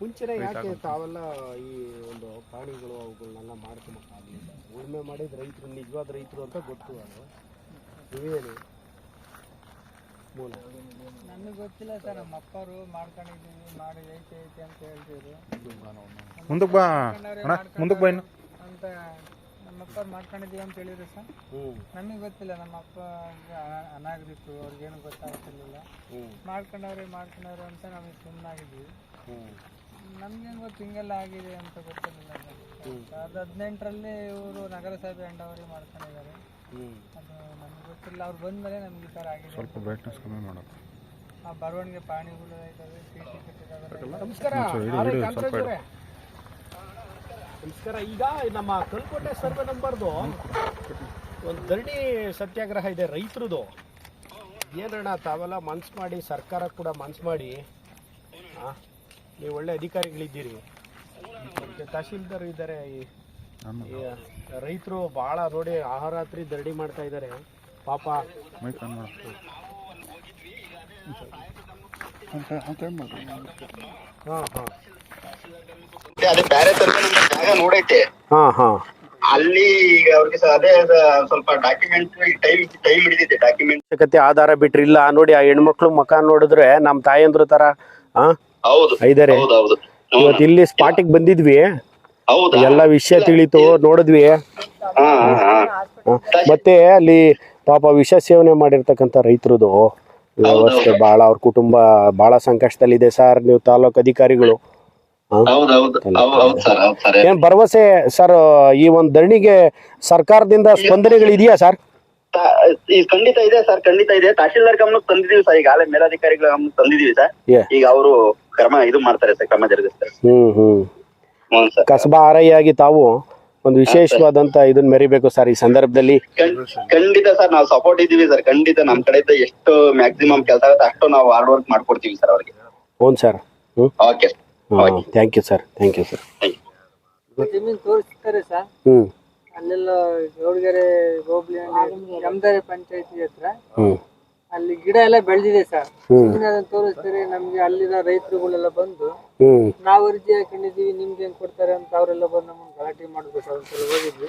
ಮುಂಚೆನೇ ಯಾಕೆ ತಾವೆಲ್ಲ ಈ ಒಂದು ಪ್ರಾಣಿಗಳು ಅವುಗಳನ್ನೆಲ್ಲ ಮಾಡ್ಕೊಂಬಕ್ಕಾಗಲಿಲ್ಲ? ಉಳುಮೆ ಮಾಡಿದ ರೈತರು ನಿಜವಾದ ರೈತರು ಅಂತ ಗೊತ್ತು. ಅದು ನೀವೇನು ಮೂಲ ನಮಗೆ ಗೊತ್ತಿಲ್ಲ ಸರ್. ನಮ್ಮ ಅಪ್ಪರು ಮಾಡ್ಕೊಂಡಿದ್ದೀವಿ, ಮಾಡಿ ಐತೆ ಅಂತ ಹೇಳ್ತಿದ್ರು. ಮುಂದಕ್ಕೆ ಬಾ ಅಂತ ನಮ್ಮ ಅಪ್ಪರು ಮಾಡ್ಕೊಂಡಿದ್ದೀವಿ ಅಂತ ಹೇಳಿದ್ರು ಸರ್. ನಮಗೆ ಗೊತ್ತಿಲ್ಲ. ನಮ್ಮ ಅಪ್ಪ ಅನಾಗರಿತ್ತು, ಅವ್ರಿಗೇನು ಗೊತ್ತಾಗ್ತಿರ್ಲಿಲ್ಲ. ಮಾಡ್ಕೊಂಡವ್ರೆ ಅಂತ ನಮಗೆ ಸುಮ್ಮನಾಗಿದ್ವಿ. ನಮ್ಗೇನು ಗೊತ್ತು ಹಿಂಗೆಲ್ಲ ಆಗಿದೆ ಅಂತ ಗೊತ್ತಿರಲಿಲ್ಲ. 2018ರಲ್ಲಿ ಇವರು ನಗರಸಭೆ ಅಂಡವರಿ ಮಾಡ್ಕೊಂಡಿದ್ದಾರೆ. ಅದು ನಮ್ಗೆ ಗೊತ್ತಿಲ್ಲ. ಅವ್ರು ಬಂದಮೇಲೆ ನಮ್ಗೆ ಈ ಥರ ಆಗಿದೆ. ಸ್ವಲ್ಪ ಬ್ರೈಟ್ನೆಸ್ ಕಮ್ಮಿ ಮಾಡೋದು. ಆ ಬರವಣಿಗೆ ಪಾಣಿಗಳು ಇದ್ದಾವೆ, ಚೀಟಿ ಕಟ್ಟಿದ್ದಾವೆ. ನಮಸ್ಕಾರ. ಈಗ ನಮ್ಮ ಕಲ್ಕೋಟೆ ಸರ್ವೆ ನಂಬರ್ದು ಒಂದು ಧರಣಿ ಸತ್ಯಾಗ್ರಹ ಇದೆ ರೈತರದು. ಏನಣ್ಣ ತಾವೆಲ್ಲ ಮನ್ಸು ಮಾಡಿ, ಸರ್ಕಾರ ಕೂಡ ಮನ್ಸು ಮಾಡಿ, ನೀವು ಒಳ್ಳೆ ಅಧಿಕಾರಿಗಳಿದ್ದೀರಿ, ತಹಶೀಲ್ದಾರ್ ಇದ್ದಾರೆ. ರೈತರು ಭಾಳ ನೋಡಿ ಆಹರಾತ್ರಿ ಧರಣಿ ಮಾಡ್ತಾ ಇದ್ದಾರೆ ಪಾಪ. ಅದೇ ಬೇರೆ ಜಾಗ ನೋಡೈತೆ. ಅಲ್ಲಿ ಈಗ ಅವ್ರಿಗೆ ಅದೇ ಸ್ವಲ್ಪ ಡಾಕ್ಯುಮೆಂಟ್ ಟೈಮ್ ಹಿಡಿದಿದೆ. ಡಾಕ್ಯುಮೆಂಟ್ ಅವಶ್ಯಕತೆ ಆಧಾರ ಬಿಟ್ರಿಲ್ಲ ನೋಡಿ. ಆ ಹೆಣ್ಮಕ್ಳು ಮಕ ನೋಡಿದ್ರೆ ನಮ್ ತಾಯಂದ್ರ ತರ ಇದಾರೆ. ಇವತ್ತು ಇಲ್ಲಿ ಸ್ಪಾಟಿಗೆ ಬಂದಿದ್ವಿ, ಎಲ್ಲ ವಿಷಯ ತಿಳಿತು, ನೋಡಿದ್ವಿ. ಮತ್ತೆ ಅಲ್ಲಿ ಪಾಪ ವಿಷ ಸೇವನೆ ಮಾಡಿರ್ತಕ್ಕಂಥ ರೈತರದು ವ್ಯವಸ್ಥೆ ಬಹಳ, ಅವ್ರ ಕುಟುಂಬ ಬಹಳ ಸಂಕಷ್ಟದಲ್ಲಿದೆ ಸರ್. ನೀವು ತಾಲೂಕು ಅಧಿಕಾರಿಗಳು ಏನ್ ಭರವಸೆ ಸರ್ ಈ ಒಂದು ಧರಣಿಗೆ ಸರ್ಕಾರದಿಂದ ಸ್ಪಂದನೆಗಳಿದೆಯಾ ಸರ್? ಖಂಡಿತ ಇದೆ ಸರ್, ಖಂಡಿತ ಇದೆ. ತಹಶೀಲ್ದಾರ್ ಗಮನಕ್ಕೆ ತಂದಿದೀವಿ ಸರ್, ಈಗಾಗಲೇ ಮೇಲಾಧಿಕಾರಿಗಳ ಗಮನಕ್ಕೆ ತಂದಿದೀವಿ ಸರ್. ಈಗ ಅವರು ಕ್ರಮ ಮಾಡ್ತಾರೆ ಸರ್, ಕ್ರಮ ಜರುಗಿಸ್ತಾರೆ. ಕಸಬಾ ಆರೈಯಾಗಿ ತಾವು ಒಂದು ವಿಶೇಷವಾದಂತ ಇದನ್ನ ಮೆರಿಬೇಕು ಸರ್ ಈ ಸಂದರ್ಭದಲ್ಲಿ. ಖಂಡಿತ ಸರ್, ನಾವು ಸಪೋರ್ಟ್ ಇದ್ದೀವಿ ಸರ್. ಖಂಡಿತ ನಮ್ ಕಡೆಯಿಂದ ಎಷ್ಟು ಮ್ಯಾಕ್ಸಿಮಮ್ ಕೆಲಸ ಆಗುತ್ತೆ ಅಷ್ಟು ನಾವು ಹಾರ್ಡ್ ವರ್ಕ್ ಮಾಡ್ಕೊಡ್ತೀವಿ ಸರ್ ಅವ್ರಿಗೆ. ಹೌದು sir. Okay, thank you sir. Thank you sir. ಜಮೀನ್ ತೋರಿಸ್ತಾರೆ ಸರ್. ಅಲ್ಲೆಲ್ಲ ಗೌಡಗೆರೆ ಹೋಬಳಿ ಜಮದಾರಿ ಪಂಚಾಯತಿ ಹತ್ರ ಅಲ್ಲಿ ಗಿಡ ಎಲ್ಲ ಬೆಳೆದಿದೆ ಸರ್. ತೋರಿಸ್ತಾರೆ ನಮ್ಗೆ. ಅಲ್ಲಿನ ರೈತರುಗಳೆಲ್ಲ ಬಂದು ನಾವು ಅರ್ಜಿ ಹಾಕೊಂಡಿದೀವಿ, ನಿಮ್ಗೆ ಹೆಂಗ್ ಕೊಡ್ತಾರೆ ಅಂತ ಅವರೆಲ್ಲ ಬಂದು ನಮ್ಗೆ ಗಲಾಟೆ ಮಾಡಿದ್ರು ಸರ್. ಒಂದ್ಸಲ ಹೋಗಿದ್ವಿ.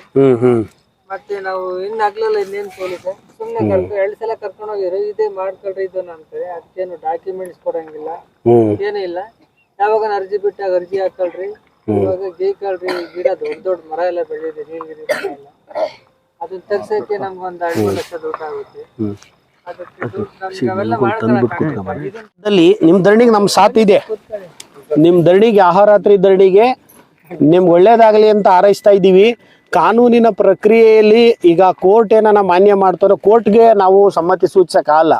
ಮತ್ತೆ ನಾವು ಇನ್ನು ಆಗ್ಲಲ್ಲ ಇನ್ನೇನು ಪೊಲೀಸ್ ಸುಮ್ಮನೆ 2 ಸಲ ಕರ್ಕೊಂಡು ಹೋಗಿರೋ, ಇದೇ ಮಾಡ್ಕೊಳ್ರಿ ಇದನ್ನ ಅಂತಾರೆ. ಅದಕ್ಕೇನು ಡಾಕ್ಯುಮೆಂಟ್ಸ್ ಕೊಡಂಗಿಲ್ಲ, ಏನೂ ಇಲ್ಲ. ಯಾವಾಗ ಅರ್ಜಿ ಬಿಟ್ಟಾಗ ಅರ್ಜಿ ಹಾಕೊಳ್ರಿ, ಇವಾಗ ಗೇಕಳ್ರಿ. ಗಿಡ ದೊಡ್ಡ ಮರ ಎಲ್ಲ ಬೆಳೆದಿದೆ, ನೀಲಗಿರಿ ಮರ ಎಲ್ಲ. ಅದನ್ನ ತೆಗ್ಸಕ್ಕೆ ನಮ್ಗೆ ಒಂದು 2 ಲಕ್ಷ ದುಡ್ಡು ಆಗುತ್ತೆ. ನಿಮ್ ಧರಣಿಗೆ ನಮ್ ಸಾಥ್ ಇದೆ. ನಿಮ್ ಧರಣಿಗೆ, ಆಹರಾತ್ರಿ ಧರಣಿಗೆ ನಿಮ್ಗೆ ಒಳ್ಳೇದಾಗಲಿ ಅಂತ ಹಾರೈಸ್ತಾ ಇದ್ದೀವಿ. ಕಾನೂನಿನ ಪ್ರಕ್ರಿಯೆಯಲ್ಲಿ ಈಗ ಕೋರ್ಟ್ ಏನನ್ನ ಮಾನ್ಯ ಮಾಡ್ತಾರೋ ಕೋರ್ಟ್ಗೆ ನಾವು ಸಮ್ಮತಿ ಸೂಚಿಸಕ್ಕಾಗಲ್ಲ.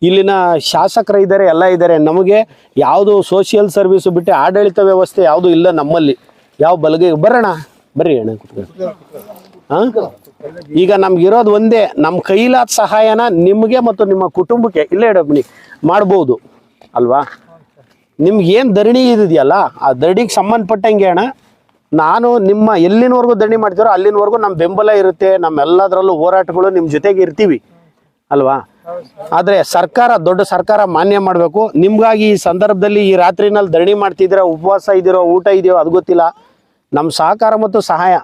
ಇಲ್ಲಿನ ಶಾಸಕರು ಇದ್ದಾರೆ, ಎಲ್ಲ ಇದ್ದಾರೆ. ನಮಗೆ ಯಾವುದು ಸೋಷಿಯಲ್ ಸರ್ವಿಸ್ ಬಿಟ್ಟು ಆಡಳಿತ ವ್ಯವಸ್ಥೆ ಯಾವುದು ಇಲ್ಲ ನಮ್ಮಲ್ಲಿ. ಯಾವ ಬಲಗೈ ಬರೋಣ ಬರ್ರಿ ಅಣ್ಣ ಕೂತ್ಕೊಳ್ಳಿ. ಈಗ ನಮ್ಗಿರೋದು ಒಂದೇ, ನಮ್ಮ ಕೈಲಾದ ಸಹಾಯನ ನಿಮಗೆ ಮತ್ತು ನಿಮ್ಮ ಕುಟುಂಬಕ್ಕೆ ಇಲ್ಲೇ ಇಡಬನಿ ಮಾಡ್ಬೋದು ಅಲ್ವಾ? ನಿಮ್ಗೆ ಏನು ಧರಣಿ ಇದೆಯಲ್ಲ ಆ ಧರಣಿಗೆ ಸಂಬಂಧಪಟ್ಟಂಗೆ ಅಣ್ಣ, ನಾನು ನಿಮ್ಮ ಎಲ್ಲಿನವರೆಗೂ ಧರಣಿ ಮಾಡ್ತೀರೋ ಅಲ್ಲಿನವರೆಗೂ ನಮ್ಮ ಬೆಂಬಲ ಇರುತ್ತೆ. ನಮ್ಮೆಲ್ಲದರಲ್ಲೂ ಹೋರಾಟಗಳು ನಿಮ್ಮ ಜೊತೆಗೆ ಇರ್ತೀವಿ ಅಲ್ವಾ? ಆದರೆ ಸರ್ಕಾರ, ದೊಡ್ಡ ಸರ್ಕಾರ ಮಾನ್ಯ ಮಾಡಬೇಕು. ನಿಮ್ಗಾಗಿ ಈ ಸಂದರ್ಭದಲ್ಲಿ ಈ ರಾತ್ರಿನಲ್ಲಿ ಧರಣಿ ಮಾಡ್ತಿದ್ದೀರಾ, ಉಪವಾಸ ಇದ್ದೀರೋ, ಊಟ ಇದೆಯೋ ಅದು ಗೊತ್ತಿಲ್ಲ. ನಮ್ಮ ಸಹಕಾರ ಮತ್ತು ಸಹಾಯ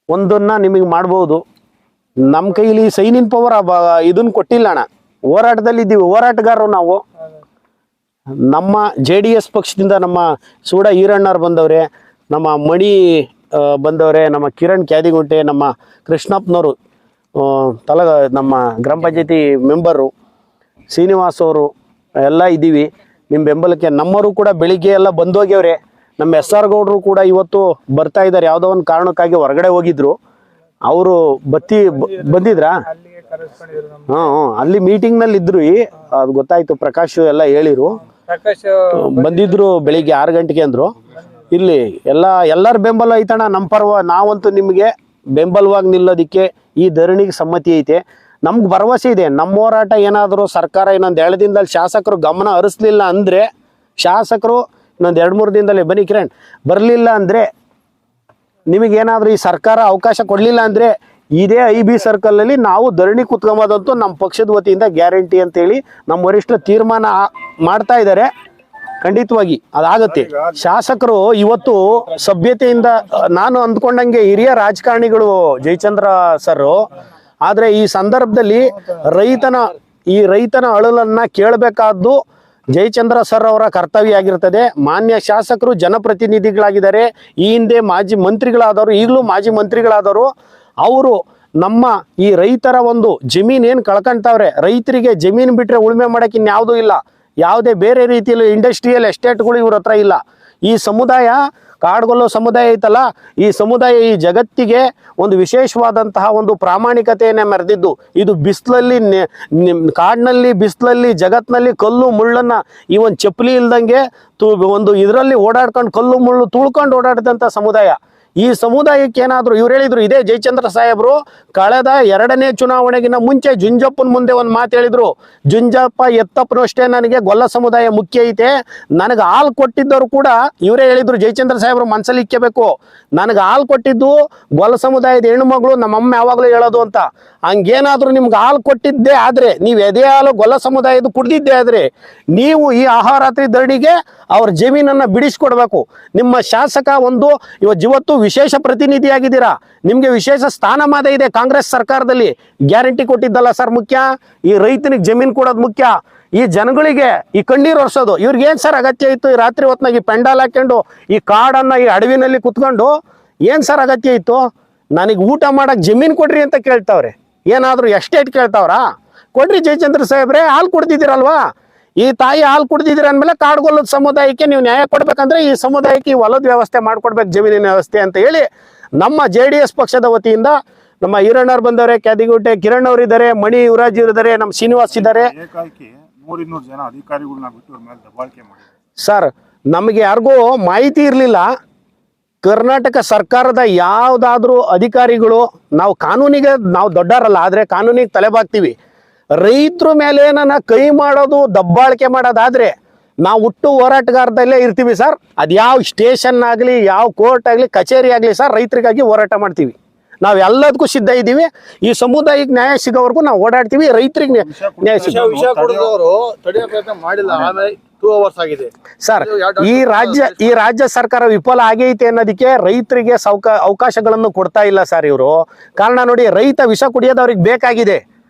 ಒಂದನ್ನ ನಿಮಗೆ ಮಾಡ್ಬೋದು. ನಮ್ಮ ಕೈಲಿ ಸೈನಿನ್ ಪವರ್ ಇದನ್ನ ಕೊಟ್ಟಿಲ್ಲ ಅಣ್ಣ. ಹೋರಾಟದಲ್ಲಿ ಇದ್ದೀವಿ, ಹೋರಾಟಗಾರರು ನಾವು. ನಮ್ಮ JDS ಪಕ್ಷದಿಂದ ನಮ್ಮ ಸೂಡ ಈರಣ್ಣವ್ರು ಬಂದವ್ರೆ, ನಮ್ಮ ಮಣಿ ಬಂದವ್ರೆ, ನಮ್ಮ ಕಿರಣ್ ಕ್ಯಾದಿಗುಂಟೆ, ನಮ್ಮ ಕೃಷ್ಣಪ್ಪನವರು ನಮ್ಮ ಗ್ರಾಮ ಪಂಚಾಯತಿ ಮೆಂಬರು, ಶ್ರೀನಿವಾಸ್ ಅವರು ಎಲ್ಲ ಇದ್ದೀವಿ ನಿಮ್ಮ ಬೆಂಬಲಕ್ಕೆ. ನಮ್ಮವರು ಕೂಡ ಬೆಳಿಗ್ಗೆ ಎಲ್ಲ ಬಂದೋಗ್ಯವ್ರೆ. ನಮ್ಮ SR ಗೌಡರು ಕೂಡ ಇವತ್ತು ಬರ್ತಾ ಇದ್ದಾರೆ. ಯಾವುದೋ ಒಂದು ಕಾರಣಕ್ಕಾಗಿ ಹೊರಗಡೆ ಹೋಗಿದ್ರು. ಅವರು ಬಂದಿದ್ರಾ? ಅಲ್ಲಿ ಮೀಟಿಂಗ್ ನಲ್ಲಿ ಇದ್ರು. ಅದು ಗೊತ್ತಾಯ್ತು, ಪ್ರಕಾಶ್ ಎಲ್ಲ ಹೇಳಿರು. ಬಂದಿದ್ರು ಬೆಳಿಗ್ಗೆ 6 ಗಂಟೆಗೆ ಅಂದ್ರು. ಇಲ್ಲಿ ಎಲ್ಲರ ಬೆಂಬಲ ಐತಣ್ಣ ನಮ್ಮ ಪರವ. ನಾವಂತೂ ನಿಮಗೆ ಬೆಂಬಲವಾಗಿ ನಿಲ್ಲೋದಿಕ್ಕೆ ಈ ಧರಣಿಗೆ ಸಮ್ಮತಿ ಐತೆ. ನಮ್ಗೆ ಭರವಸೆ ಇದೆ. ನಮ್ಮ ಹೋರಾಟ ಏನಾದರೂ ಸರ್ಕಾರ ಇನ್ನೊಂದು 2 ದಿನದಲ್ಲಿ ಶಾಸಕರು ಗಮನ ಹರಿಸ್ಲಿಲ್ಲ ಅಂದರೆ, ಶಾಸಕರು ಇನ್ನೊಂದು 2-3 ದಿನದಲ್ಲಿ ಬನ್ನಿ ಕಿರಣ್ ಬರಲಿಲ್ಲ ಅಂದರೆ, ನಿಮಗೇನಾದರೂ ಈ ಸರ್ಕಾರ ಅವಕಾಶ ಕೊಡಲಿಲ್ಲ ಅಂದರೆ ಇದೇ IB ಸರ್ಕಲಲ್ಲಿ ನಾವು ಧರಣಿ ಕುತ್ಕೊಂಬೋದಂತೂ ನಮ್ಮ ಪಕ್ಷದ ವತಿಯಿಂದ ಗ್ಯಾರಂಟಿ ಅಂತೇಳಿ ನಮ್ಮ ವರಿಷ್ಠ ತೀರ್ಮಾನ ಮಾಡ್ತಾ ಇದ್ದಾರೆ. ಖಂಡಿತವಾಗಿ ಅದಾಗತ್ತೆ. ಶಾಸಕರು ಇವತ್ತು ಸಭ್ಯತೆಯಿಂದ ನಾನು ಅಂದ್ಕೊಂಡಂಗೆ ಹಿರಿಯ ರಾಜಕಾರಣಿಗಳು ಜಯಚಂದ್ರ ಸರ್, ಆದ್ರೆ ಈ ಸಂದರ್ಭದಲ್ಲಿ ರೈತನ ಅಳಲನ್ನ ಕೇಳಬೇಕಾದ್ದು ಜಯಚಂದ್ರ ಸರ್ ಅವರ ಕರ್ತವ್ಯ ಆಗಿರ್ತದೆ. ಮಾನ್ಯ ಶಾಸಕರು ಜನಪ್ರತಿನಿಧಿಗಳಾಗಿದ್ದಾರೆ, ಈ ಹಿಂದೆ ಮಾಜಿ ಮಂತ್ರಿಗಳಾದವರು, ಈಗಲೂ ಮಾಜಿ ಮಂತ್ರಿಗಳಾದವರು. ಅವರು ನಮ್ಮ ಈ ರೈತರ ಒಂದು ಜಮೀನು ಏನು ಕಳ್ಕೊಂತವ್ರೆ, ರೈತರಿಗೆ ಜಮೀನು ಬಿಟ್ಟರೆ ಉಳುಮೆ ಮಾಡೋಕೆ ಇನ್ಯಾವುದೂ ಇಲ್ಲ, ಯಾವುದೇ ಬೇರೆ ರೀತಿಯಲ್ಲಿ ಇಂಡಸ್ಟ್ರಿಯಲ್ ಎಸ್ಟೇಟ್ಗಳು ಇವ್ರ ಹತ್ರ ಇಲ್ಲ. ಈ ಸಮುದಾಯ ಕಾಡ್ಗೊಲ್ಲೋ ಸಮುದಾಯ ಐತಲ್ಲ, ಈ ಸಮುದಾಯ ಈ ಜಗತ್ತಿಗೆ ಒಂದು ವಿಶೇಷವಾದಂತಹ ಒಂದು ಪ್ರಾಮಾಣಿಕತೆಯನ್ನೇ ಮೆರೆದಿದ್ದು. ಇದು ಬಿಸಿಲಲ್ಲಿ ಕಾಡಿನಲ್ಲಿ ಬಿಸಿಲಲ್ಲಿ ಜಗತ್ತಿನಲ್ಲಿ ಕಲ್ಲು ಮುಳ್ಳನ್ನು ಈ ಒಂದು ಚಪ್ಪಲಿ ಇಲ್ದಂಗೆ ಒಂದು ಇದರಲ್ಲಿ ಓಡಾಡ್ಕೊಂಡು ಕಲ್ಲು ಮುಳ್ಳು ತುಳ್ಕೊಂಡು ಓಡಾಡಿದಂಥ ಸಮುದಾಯ. ಈ ಸಮುದಾಯಕ್ಕೆ ಏನಾದ್ರು ಇವ್ರು ಹೇಳಿದ್ರು, ಇದೇ ಜಯಚಂದ್ರ ಸಾಹೇಬರು ಕಳೆದ 2ನೇ ಚುನಾವಣೆಗಿನ ಮುಂಚೆ ಜುಂಜಪ್ಪನ ಮುಂದೆ ಒಂದು ಮಾತು ಹೇಳಿದ್ರು, ಜುಂಜಪ್ಪ ಎತ್ತಪ್ಪನಷ್ಟೇ ನನಗೆ ಗೊಲ್ಲ ಸಮುದಾಯ ಮುಖ್ಯ ಐತೆ, ನನಗೆ ಹಾಲು ಕೊಟ್ಟಿದ್ದವರು ಕೂಡ ಇವರೇ ಹೇಳಿದ್ರು, ಜಯಚಂದ್ರ ಸಾಹೇಬರು ಮನಸ್ಸಲ್ಲಿ ಇಕ್ಕಬೇಕು, ನನಗೆ ಹಾಲು ಕೊಟ್ಟಿದ್ದು ಗೊಲ್ಲ ಸಮುದಾಯದ ಹೆಣ್ಣುಮಗಳು ನಮ್ಮಮ್ಮ ಯಾವಾಗಲೂ ಹೇಳೋದು ಅಂತ. ಹಂಗೇನಾದ್ರು ನಿಮ್ಗೆ ಹಾಲು ಕೊಟ್ಟಿದ್ದೇ ಆದರೆ, ನೀವು ಎದೆ ಹಾಲು ಗೊಲ್ಲ ಸಮುದಾಯದ ಕುಡ್ದಿದ್ದೇ ಆದರೆ, ನೀವು ಈ ಆಹಾರಾತ್ರಿ ಧರಣಿಗೆ ಅವ್ರ ಜಮೀನನ್ನು ಬಿಡಿಸ್ಕೊಡ್ಬೇಕು. ನಿಮ್ಮ ಶಾಸಕ ಇವತ್ತು ವಿಶೇಷ ಪ್ರತಿನಿಧಿಯಾಗಿದ್ದೀರಾ, ನಿಮಗೆ ವಿಶೇಷ ಸ್ಥಾನಮಾನ ಇದೆ ಕಾಂಗ್ರೆಸ್ ಸರ್ಕಾರದಲ್ಲಿ. ಗ್ಯಾರಂಟಿ ಕೊಟ್ಟಿದ್ದಲ್ಲ ಸರ್ ಮುಖ್ಯ, ಈ ರೈತನಿಗೆ ಜಮೀನು ಕೊಡೋದು ಮುಖ್ಯ. ಈ ಜನಗಳಿಗೆ ಈ ಕಣ್ಣೀರು ಒರೆಸೋದು ಇವ್ರಿಗೆ ಏನು ಸರ್ ಅಗತ್ಯ ಇತ್ತು? ಈ ರಾತ್ರಿ ಹೊತ್ನಾಗ ಈ ಪೆಂಡಾಲ್ ಹಾಕೊಂಡು ಈ ಕಾಡನ್ನು ಈ ಅಡವಿನಲ್ಲಿ ಕುತ್ಕೊಂಡು ಏನು ಸರ್ ಅಗತ್ಯ ಇತ್ತು? ನನಗೆ ಊಟ ಮಾಡೋಕೆ ಜಮೀನು ಕೊಡ್ರಿ ಅಂತ ಕೇಳ್ತಾವ್ರೆ. ಏನಾದರೂ ಎಸ್ಟೇಟ್ ಕೇಳ್ತಾವ್ರಾ? ಕೊಡ್ರಿ ಜಯಚಂದ್ರ ಸಾಹೇಬ್ರೆ, ಹಾಲು ಕೊಡ್ತಿದ್ದೀರಲ್ವಾ, ಈ ತಾಯಿ ಹಾಲು ಕುಡ್ದಿದ್ದೀರ ಅಂದಮೇಲೆ ಕಾಡ್ಗೊಲ್ಲದ ಸಮುದಾಯಕ್ಕೆ ನೀವು ನ್ಯಾಯ ಕೊಡ್ಬೇಕಂದ್ರೆ ಈ ಸಮುದಾಯಕ್ಕೆ ಈ ಹೊಲದ ವ್ಯವಸ್ಥೆ ಮಾಡ್ಕೊಡ್ಬೇಕು, ಜಮೀನಿನ ವ್ಯವಸ್ಥೆ ಅಂತ ಹೇಳಿ ನಮ್ಮ JDS ಪಕ್ಷದ ವತಿಯಿಂದ ನಮ್ಮ ಈರಣ್ಣವ್ರು ಬಂದವರೆ, ಕ್ಯಾದಿಗುಟ್ಟೆ ಕಿರಣ್ ಅವರು ಇದ್ದಾರೆ, ಮಣಿ ಯುವರಾಜ್ ಇದ್ದಾರೆ, ನಮ್ಮ ಶ್ರೀನಿವಾಸ್ ಇದ್ದಾರೆ. ಜನ ಅಧಿಕಾರಿಗಳನ್ನ ಬಿಟ್ಟು ಅವ್ರ ಮೇಲೆ ದಬ್ಬಾಳಿಕೆ ಮಾಡಿ ಸರ್, ನಮಗೆ ಯಾರಿಗೂ ಮಾಹಿತಿ ಇರಲಿಲ್ಲ. ಕರ್ನಾಟಕ ಸರ್ಕಾರದ ಯಾವುದಾದ್ರೂ ಅಧಿಕಾರಿಗಳು, ನಾವು ಕಾನೂನಿಗೆ ನಾವು ದೊಡ್ಡವರಲ್ಲ, ಆದರೆ ಕಾನೂನಿಗೆ ತಲೆಬಾಗ್ತೀವಿ. ರೈತರ ಮೇಲೆ ಕೈ ಮಾಡೋದು ದಬ್ಬಾಳಿಕೆ ಮಾಡೋದಾದ್ರೆ ನಾವು ಹುಟ್ಟು ಹೋರಾಟಗಾರದಲ್ಲೇ ಇರ್ತೀವಿ ಸರ್. ಅದು ಯಾವ ಸ್ಟೇಷನ್ ಆಗಲಿ, ಯಾವ ಕೋರ್ಟ್ ಆಗಲಿ, ಕಚೇರಿ ಆಗಲಿ ಸರ್, ರೈತರಿಗಾಗಿ ಹೋರಾಟ ಮಾಡ್ತೀವಿ. ನಾವು ಎಲ್ಲದಕ್ಕೂ ಸಿದ್ಧ ಇದ್ದೀವಿ. ಈ ಸಮುದಾಯಕ್ಕೆ ನ್ಯಾಯ ಸಿಗೋವರೆಗೂ ನಾವು ಓಡಾಡ್ತೀವಿ. ರೈತರಿಗೆ ನ್ಯಾಯ ಆಗಿದೆ ಸರ್. ಈ ರಾಜ್ಯ ಸರ್ಕಾರ ವಿಫಲ ಆಗೈತೆ ಅನ್ನೋದಕ್ಕೆ ರೈತರಿಗೆ ಅವಕಾಶಗಳನ್ನು ಕೊಡ್ತಾ ಇಲ್ಲ ಸರ್ ಇವರು. ಕಾರಣ ನೋಡಿ, ರೈತ ವಿಷ ಕುಡಿಯೋದು ಅವ್ರಿಗೆ ಬೇಕಾಗಿದೆ.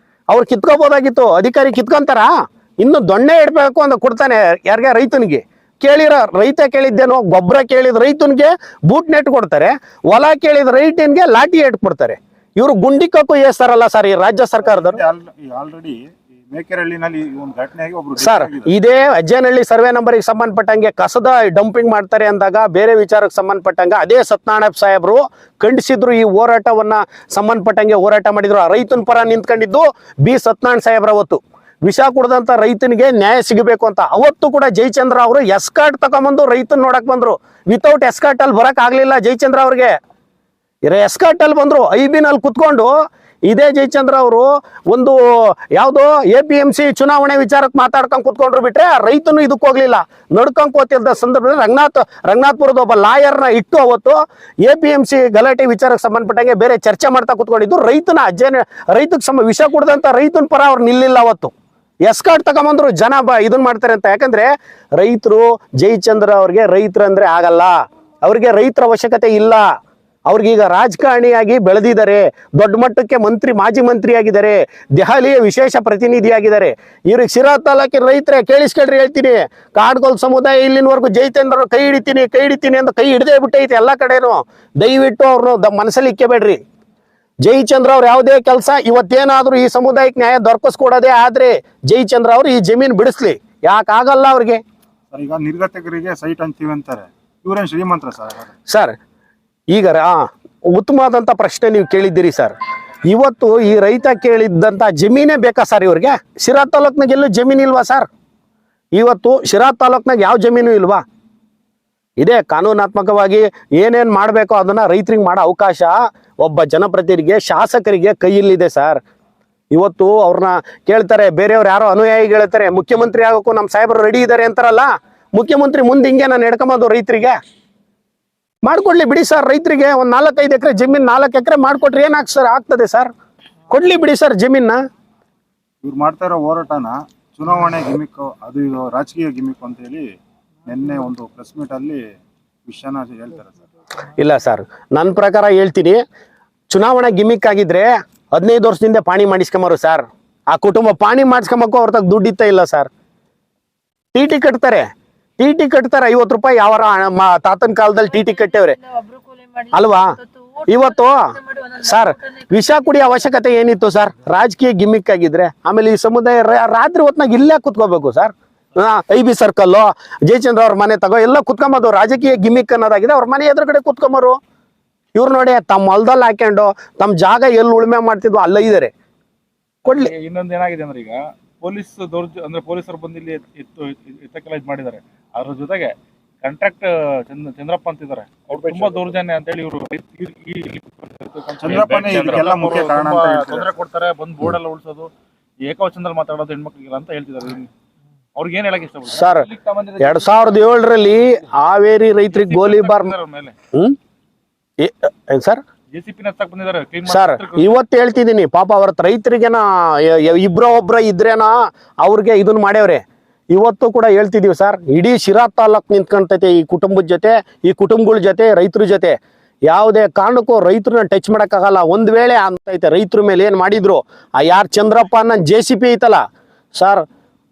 ಅವ್ರು ಕಿತ್ಕೋಬೋದಾಗಿತ್ತು, ಅಧಿಕಾರಿ ಕಿತ್ಕೊಂತಾರ? ಇನ್ನು ದೊಣ್ಣೆ ಇಡಬೇಕು ಅಂತ ಕೊಡ್ತಾನೆ ಯಾರಿಗೆ? ರೈತನಿಗೆ. ರೈತ ಕೇಳಿದ್ದೇನೋ, ಗೊಬ್ಬರ ಕೇಳಿದ ರೈತನಿಗೆ ಬೂಟ್ ನೆಟ್ ಕೊಡ್ತಾರೆ, ಹೊಲ ಕೇಳಿದ ರೈತನಿಗೆ ಲಾಠಿ ಏಟ್ ಕೊಡ್ತಾರೆ. ಇವರು ಗುಂಡಿಕ್ಕೂ ಏಸ್ತಾರಲ್ಲ ಸರ್ ಈ ರಾಜ್ಯ ಸರ್ಕಾರದವರು. ಆಲ್ರೆಡಿ ಮೇಕೆರಹಳ್ಳಿನಲ್ಲಿ ಒಂದು ಘಟನೆಯಾಗಿ ಒಬ್ರು ಸರ್, ಇದೇ ಅಜ್ಜನಹಳ್ಳಿ ಸರ್ವೆ ನಂಬರ್ಗೆ ಸಂಬಂಧಪಟ್ಟಂಗೆ ಕಸದ ಡಂಪಿಂಗ್ ಮಾಡ್ತಾರೆ ಅಂದಾಗ, ಬೇರೆ ವಿಚಾರಕ್ಕೆ ಸಂಬಂಧಪಟ್ಟಂಗೆ ಅದೇ ಸತ್ಯನಾರಾಯಣ ಸಾಹೇಬರು ಖಂಡಿಸಿದ್ರು. ಈ ಹೋರಾಟವನ್ನ ಸಂಬಂಧಪಟ್ಟಂಗೆ ಹೋರಾಟ ಮಾಡಿದ್ರು. ಆ ರೈತನ ಪರ ನಿಂತ್ಕೊಂಡಿದ್ದು ಬಿ ಸತ್ಯನಾರಾಯಣ ಸಾಹೇಬ್ರ. ಅವತ್ತು ವಿಷ ಕುಡ್ದಂತ ರೈತನಿಗೆ ನ್ಯಾಯ ಸಿಗಬೇಕು ಅಂತ ಅವತ್ತು ಕೂಡ ಜಯಚಂದ್ರ ಅವರು ಎಸ್ಕಾರ್ಟ್ ತಗೊಂಬಂದು ರೈತನ ನೋಡಕ್ ಬಂದ್ರು. ವಿತೌಟ್ ಎಸ್ಕಾರ್ಟ್ ಅಲ್ಲಿ ಬರಕ್ ಆಗ್ಲಿಲ್ಲ ಜಯಚಂದ್ರ ಅವ್ರಿಗೆ. ಎಸ್ಕಾರ್ಟ್ ಅಲ್ಲಿ ಬಂದ್ರು, ಐಬಿನಲ್ಲಿ ಕುತ್ಕೊಂಡು ಇದೇ ಜಯಚಂದ್ರ ಅವರು ಒಂದು ಯಾವುದೋ APMC ಚುನಾವಣೆ ವಿಚಾರಕ್ಕೆ ಮಾತಾಡ್ಕೊಂಡು ಕುತ್ಕೊಂಡ್ರು. ಬಿಟ್ರೆ ರೈತನು ಇದಕ್ಕೆ ಹೋಗ್ಲಿಲ್ಲ. ನಡ್ಕೊಂಡ್ ಕೂತಿದ್ದ ಸಂದರ್ಭದಲ್ಲಿ ರಂಗನಾಥ್ಪುರದ ಒಬ್ಬ ಲಾಯರ್ನ ಇಟ್ಟು ಅವತ್ತು APMC ಗಲಾಟೆ ವಿಚಾರಕ್ಕೆ ಸಂಬಂಧಪಟ್ಟಂಗೆ ಬೇರೆ ಚರ್ಚೆ ಮಾಡ್ತಾ ಕುತ್ಕೊಂಡಿದ್ದು. ರೈತಕ್ಕೆ ವಿಷ ಕುಡ್ದಂತ ರೈತನ ಪರ ಅವ್ರು ನಿಲ್ಲಿಲ್ಲ. ಅವತ್ತು ಎಸ್ಕಾರ್ಟ್ ತಗೊಂಬಂದ್ರು, ಜನ ಇದನ್ ಮಾಡ್ತಾರೆ ಅಂತ. ಯಾಕಂದ್ರೆ ರೈತರು ಜಯಚಂದ್ರ ಅವ್ರಿಗೆ ರೈತರಂದ್ರೆ ಆಗಲ್ಲ, ಅವ್ರಿಗೆ ರೈತರ ಅವಶ್ಯಕತೆ ಇಲ್ಲ. ಅವ್ರಿಗೀಗ ರಾಜಕಾರಣಿಯಾಗಿ ಬೆಳೆದಿದ್ದಾರೆ, ದೊಡ್ಡ ಮಟ್ಟಕ್ಕೆ ಮಾಜಿ ಮಂತ್ರಿ ಆಗಿದ್ದಾರೆ, ದೆಹಲಿಯ ವಿಶೇಷ ಪ್ರತಿನಿಧಿಯಾಗಿದ್ದಾರೆ. ಇವ್ರಿಗೆ ಶಿರಾ ತಾಲೂಕಿನ ರೈತರೇ ಕೇಳಿಸ್ಕೊಳ್ರಿ, ಹೇಳ್ತೀನಿ, ಕಾಡ್ಗೋಲ್ ಸಮುದಾಯ ಇಲ್ಲಿನವರೆಗೂ ಜಯಚಂದ್ರ ಕೈ ಹಿಡಿತೀನಿ ಅಂತ ಕೈ ಹಿಡ್ದೇ ಬಿಟ್ಟೈತೆ ಎಲ್ಲ ಕಡೆನೂ. ದಯವಿಟ್ಟು ಅವ್ರನ್ನ ಮನಸ್ಸಲ್ಲಿ ಇಕ್ಕಬೇಡ್ರಿ. ಜಯಚಂದ್ರ ಅವ್ರು ಯಾವುದೇ ಕೆಲಸ ಇವತ್ತೇನಾದ್ರೂ ಈ ಸಮುದಾಯಕ್ಕೆ ನ್ಯಾಯ ದೊರಕಿಸ್ಕೊಡೋದೇ ಆದ್ರೆ ಜಯಚಂದ್ರ ಅವರು ಈ ಜಮೀನು ಬಿಡಿಸ್ಲಿ. ಯಾಕಾಗಲ್ಲ ಅವ್ರಿಗೆ? ಈಗ ನಿರ್ಗತಿಕರಿಗೆ ಸೈಟ್ ಅಂತೀವಿ ಅಂತಾರೆ, ಇವ್ರೇನ್ ಶ್ರೀಮಂತರ ಸರ್? ಈಗ ಉತ್ತಮವಾದಂಥ ಪ್ರಶ್ನೆ ನೀವು ಕೇಳಿದ್ದೀರಿ ಸರ್. ಇವತ್ತು ಈ ರೈತ ಕೇಳಿದ್ದಂಥ ಜಮೀನೇ ಬೇಕಾ ಸರ್ ಇವ್ರಿಗೆ? ಶಿರಾ ತಾಲೂಕ್ನಾಗ ಎಲ್ಲೂ ಜಮೀನು ಇಲ್ವಾ ಸರ್? ಇವತ್ತು ಶಿರಾ ತಾಲೂಕ್ನಾಗ ಯಾವ ಜಮೀನು ಇಲ್ವಾ? ಇದೇ ಕಾನೂನಾತ್ಮಕವಾಗಿ ಏನೇನು ಮಾಡಬೇಕೋ ಅದನ್ನ ರೈತರಿಗೆ ಮಾಡೋ ಅವಕಾಶ ಒಬ್ಬ ಜನಪ್ರತಿನಿಧಿಗೆ, ಶಾಸಕರಿಗೆ ಕೈಯಲ್ಲಿದೆ ಸರ್. ಇವತ್ತು ಅವ್ರನ್ನ ಕೇಳ್ತಾರೆ, ಬೇರೆಯವ್ರು ಯಾರೋ ಅನುಯಾಯಿಗಳು ಹೇಳ್ತಾರೆ ಮುಖ್ಯಮಂತ್ರಿ ಆಗೋಕ್ಕೂ ನಮ್ಮ ಸಾಹೇಬರು ರೆಡಿ ಇದ್ದಾರೆ ಅಂತಾರಲ್ಲ, ಮುಖ್ಯಮಂತ್ರಿ ಮುಂದೆ ಹಿಂಗೆ ನಾನು ಎಡ್ಕೊಂಬೋದು ರೈತರಿಗೆ ಮಾಡ್ಕೊಡ್ಲಿ ಬಿಡಿ ಸರ್. ರೈತರಿಗೆ ಒಂದು 4-5 ಎಕರೆ ಜಮೀನು 4 ಎಕರೆ ಮಾಡ್ಕೊಟ್ರೆ ಆಗ್ತದೆ ಸರ್? ಕೊಡ್ಲಿ ಬಿಡಿ ಸರ್ ಜಮೀನ. ಇವ್ರು ಮಾಡ್ತಾ ಇರೋ ಹೋರಾಟನ ಚುನಾವಣೆ ಗಿಮಿಕ್, ಅದು ಇದು ರಾಜಕೀಯ ಗಿಮಿಕ್ ಅಂತ ಹೇಳಿ ನಿನ್ನೆ ಒಂದು ಪ್ರೆಸ್ ಮೀಟ್ ಅಲ್ಲಿ ವಿಷಯನ ಹೇಳ್ತಾರೆ ಸರ್. ಇಲ್ಲ ಸರ್, ನನ್ನ ಪ್ರಕಾರ ಹೇಳ್ತೀನಿ, ಚುನಾವಣಾ ಗಿಮಿಕ್ ಆಗಿದ್ರೆ 15 ವರ್ಷದಿಂದ ಪಾಣಿ ಮಾಡಿಸ್ಕೊಂಬರು ಸರ್. ಆ ಕುಟುಂಬ ಪಾಣಿ ಮಾಡಿಸ್ಕೊಂಬಕ್ಕೂ ಅವ್ರ ತಗ ದುಡ್ಡಿತ್ತ ಇಲ್ಲ ಸರ್. ಟಿ ಕಟ್ತಾರೆ 50 ರೂಪಾಯಿ ಯಾವ ತಾತನ ಕಾಲದಲ್ಲಿ ಟಿ ಕಟ್ಟೇವ್ರೆ ಅಲ್ವಾ. ಇವತ್ತು ಸರ್ ವಿಷ ಕುಡಿಯೋ ಅವಶ್ಯಕತೆ ಏನಿತ್ತು ಸರ್? ರಾಜಕೀಯ ಗಿಮಿಕ್ ಆಗಿದ್ರೆ ಆಮೇಲೆ ಈ ಸಮುದಾಯ ರಾತ್ರಿ ಹೊತ್ನಾಗ ಇಲ್ಲೇ ಕುತ್ಕೋಬೇಕು ಸರ್. IB ಸರ್ಕಲ್ ಜಯಚಂದ್ರ ಅವ್ರ ಮನೆ ತಗೋ ಎಲ್ಲ ಕುತ್ಕೊಂಬೋದು. ರಾಜಕೀಯ ಗಿಮಿಕ್ ಅನ್ನೋದಾಗಿದೆ. ಅವ್ರ ಮನೆ ಎದುರುಗಡೆ ಕುತ್ಕೊಂಬರು. ಇವ್ರು ನೋಡಿ ತಮ್ಮ ಹೊಲದಲ್ಲಿ ಹಾಕೊಂಡು ತಮ್ಮ ಜಾಗ ಎಲ್ಲಿ ಉಳುಮೆ ಮಾಡ್ತಿದ್ವು ಅಲ್ಲ ಇದಾರೆ ಕೊಡ್ಲಿ. ಇನ್ನೊಂದು ಏನಾಗಿದೆ ಅಂದ್ರೆ ಈಗ ಪೊಲೀಸ್ ಅಂದ್ರೆ ಪೊಲೀಸರು ಬಂದು ಇಲ್ಲಿ ಎತ್ತಕ್ಕೆಲ್ಲ ಇದು ಮಾಡಿದ್ದಾರೆ. ಅದ್ರ ಜೊತೆಗೆ ಕಾಂಟ್ರಾಕ್ಟ್ ಚಂದ್ರಪ್ಪ ಅಂತಿದ್ದಾರೆ, ಅವ್ರು ತುಂಬಾ ದೌರ್ಜನ್ಯ ಅಂತ ಹೇಳಿ ಇವರು ತೊಂದರೆ ಕೊಡ್ತಾರೆ, ಬಂದು ಬೋರ್ಡ್ ಎಲ್ಲ ಉಳಿಸೋದು, ಏಕವಚನದಲ್ಲಿ ಮಾತಾಡೋದು ಹೆಣ್ಮಕ್ಳಿಗೆಲ್ಲ ಅಂತ ಹೇಳ್ತಿದ್ದಾರೆ. ಅವ್ರಿಗೆ ಏನ್ ಹೇಳಕ್ ಇಷ್ಟಪಡ್ತಾರೆ? ಸರ್ 2007ರಲ್ಲಿ ಹಾವೇರಿ ರೈತರಿಗೆ ಗೋಲಿಬಾರ್ ಮೇಲೆ ಸರ್ JCP ಬಂದಿದ್ದಾರೆ ಸರ್. ಇವತ್ತು ಹೇಳ್ತಿದ್ದೀನಿ ಪಾಪ ಅವ್ರ ರೈತರಿಗೆನ ಒಬ್ರ ಇದ್ರೇನ ಅವ್ರಿಗೆ ಇದನ್ನ ಮಾಡ್ಯವ್ರೆ. ಇವತ್ತು ಕೂಡ ಹೇಳ್ತಿದೀವಿ ಸರ್, ಇಡೀ ಶಿರಾ ತಾಲೂಕ್ ನಿಂತ್ಕೊಂತೈತೆ ಈ ಕುಟುಂಬದ ಜೊತೆ, ಈ ಕುಟುಂಬಗಳ ಜೊತೆ, ರೈತರ ಜೊತೆ. ಯಾವುದೇ ಕಾರಣಕ್ಕೂ ರೈತರನ್ನ ಟಚ್ ಮಾಡಕ್ಕಾಗಲ್ಲ. ಒಂದ್ ವೇಳೆ ಅಂತೈತೆ ರೈತರ ಮೇಲೆ ಏನ್ ಮಾಡಿದ್ರು ಆ ಯಾರು ಚಂದ್ರಪ್ಪ ಅನ್ನೋ JCP ಐತಲ್ಲ ಸರ್,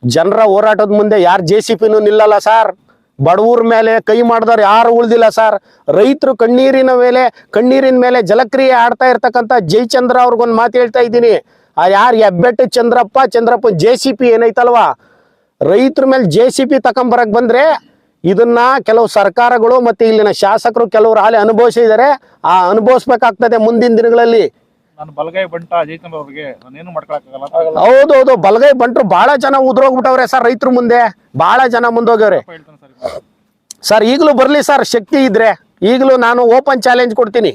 ಜನರ ಹೋರಾಟದ ಮುಂದೆ ಯಾರು JCPನೂ ನಿಲ್ಲಲ್ಲ ಸರ್. ಬಡವ್ರ ಮೇಲೆ ಕೈ ಮಾಡಿದವ್ರು ಯಾರು ಉಳ್ದಿಲ್ಲ ಸರ್. ರೈತರು ಕಣ್ಣೀರಿನ ಮೇಲೆ ಜಲಕ್ರಿಯೆ ಆಡ್ತಾ ಇರ್ತಕ್ಕಂಥ ಜಯಚಂದ್ರ ಅವ್ರಿಗೊಂದು ಮಾತು ಹೇಳ್ತಾ ಇದ್ದೀನಿ. ಆ ಯಾರು ಹೆಬ್ಬೆಟ್ಟು ಚಂದ್ರಪ್ಪ JCP ಏನೈತಲ್ವಾ, ರೈತರ ಮೇಲೆ JCP ತಕೊಂಬರಕ್ ಬಂದ್ರೆ ಇದನ್ನ ಕೆಲವು ಸರ್ಕಾರಗಳು ಮತ್ತೆ ಇಲ್ಲಿನ ಶಾಸಕರು ಕೆಲವರು ಹಾಲಿ ಅನುಭವಿಸಿದ್ದಾರೆ. ಆ ಅನುಭವಿಸ್ಬೇಕಾಗ್ತದೆ ಮುಂದಿನ ದಿನಗಳಲ್ಲಿ. ನಾನು ಬಲಗೈ ಬಂಟ ಜಯಚಂದ್ರ ಅವ್ರಿಗೆ ನಾನೇನು ಮಾಡ್ಕೊಳಕ್ಕಾಗಲ್ಲ. ಹೌದೌದು, ಬಲಗೈ ಬಂಟ್ರು ಬಹಳ ಜನ ಉದ್ರೋಗ್ಬಿಟ್ಟವ್ರೆ ಸರ್. ರೈತರ ಮುಂದೆ ಬಹಳ ಜನ ಮುಂದೋಗ್ಯವ್ರೆ ಸರ್. ಈಗಲೂ ಬರ್ಲಿ ಸರ್, ಶಕ್ತಿ ಇದ್ರೆ ಈಗಲೂ ನಾನು ಓಪನ್ ಚಾಲೆಂಜ್ ಕೊಡ್ತೀನಿ.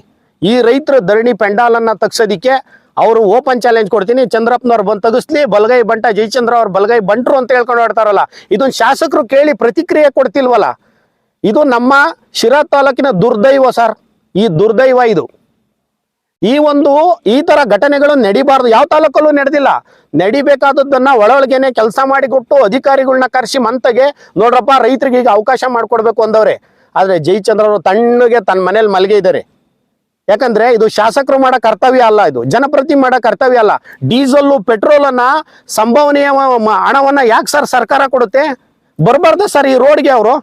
ಈ ರೈತರು ಧರಣಿ ಪೆಂಡಾಲನ್ನ ತಗ್ಸೋದಿಕ್ಕೆ ಅವರು ಓಪನ್ ಚಾಲೆಂಜ್ ಕೊಡ್ತೀನಿ. ಚಂದ್ರಪ್ಪನವ್ರು ಬಂದು ತೆಗಿಸ್ಲಿ, ಬಲಗೈ ಬಂಟ ಜಯಚಂದ್ರ ಅವ್ರು ಬಲಗೈ ಬಂಟ್ರು ಅಂತ ಹೇಳ್ಕೊಂಡು ಆಡ್ತಾರಲ್ಲ, ಇದೊಂದು ಶಾಸಕರು ಕೇಳಿ ಪ್ರತಿಕ್ರಿಯೆ ಕೊಡ್ತಿಲ್ವಲ್ಲ. ಇದು ನಮ್ಮ ಶಿರಾ ತಾಲೂಕಿನ ದುರ್ದೈವ ಸರ್. ಈ ದುರ್ದೈವ ಇದು. ಈ ತರ ಘಟನೆಗಳು ನಡಿಬಾರ್ದು. ಯಾವ ತಾಲೂಕಲ್ಲೂ ನಡೆದಿಲ್ಲ. ನಡಿಬೇಕಾದದ್ದನ್ನ ಒಳೊಳಗೇನೆ ಕೆಲಸ ಮಾಡಿಕೊಟ್ಟು ಅಧಿಕಾರಿಗಳನ್ನ ಕರೆಸಿ ಮಂತಗೆ ನೋಡ್ರಪ್ಪ ರೈತರಿಗೆ ಈಗ ಅವಕಾಶ ಮಾಡ್ಕೊಡ್ಬೇಕು ಅಂದವ್ರೆ. ಆದ್ರೆ ಜಯಚಂದ್ರ ಅವರು ತಣ್ಣಗೆ ತನ್ನ ಮನೇಲಿ ಮಲಗೆ ಇದ್ದಾರೆ. ಯಾಕಂದ್ರೆ ಇದು ಶಾಸಕರು ಮಾಡೋ ಕರ್ತವ್ಯ ಅಲ್ಲ, ಇದು ಜನಪ್ರತಿನಿಧಿ ಮಾಡೋ ಕರ್ತವ್ಯ ಅಲ್ಲ. ಡೀಸೆಲ್ಲು ಪೆಟ್ರೋಲನ್ನ ಸಂಭವನೀಯ ಹಣವನ್ನ ಯಾಕೆ ಸರ್ ಸರ್ಕಾರ ಕೊಡುತ್ತೆ? ಬರಬಾರ್ದು ಸರ್ ಈ ರೋಡ್ಗೆ. ಅವರು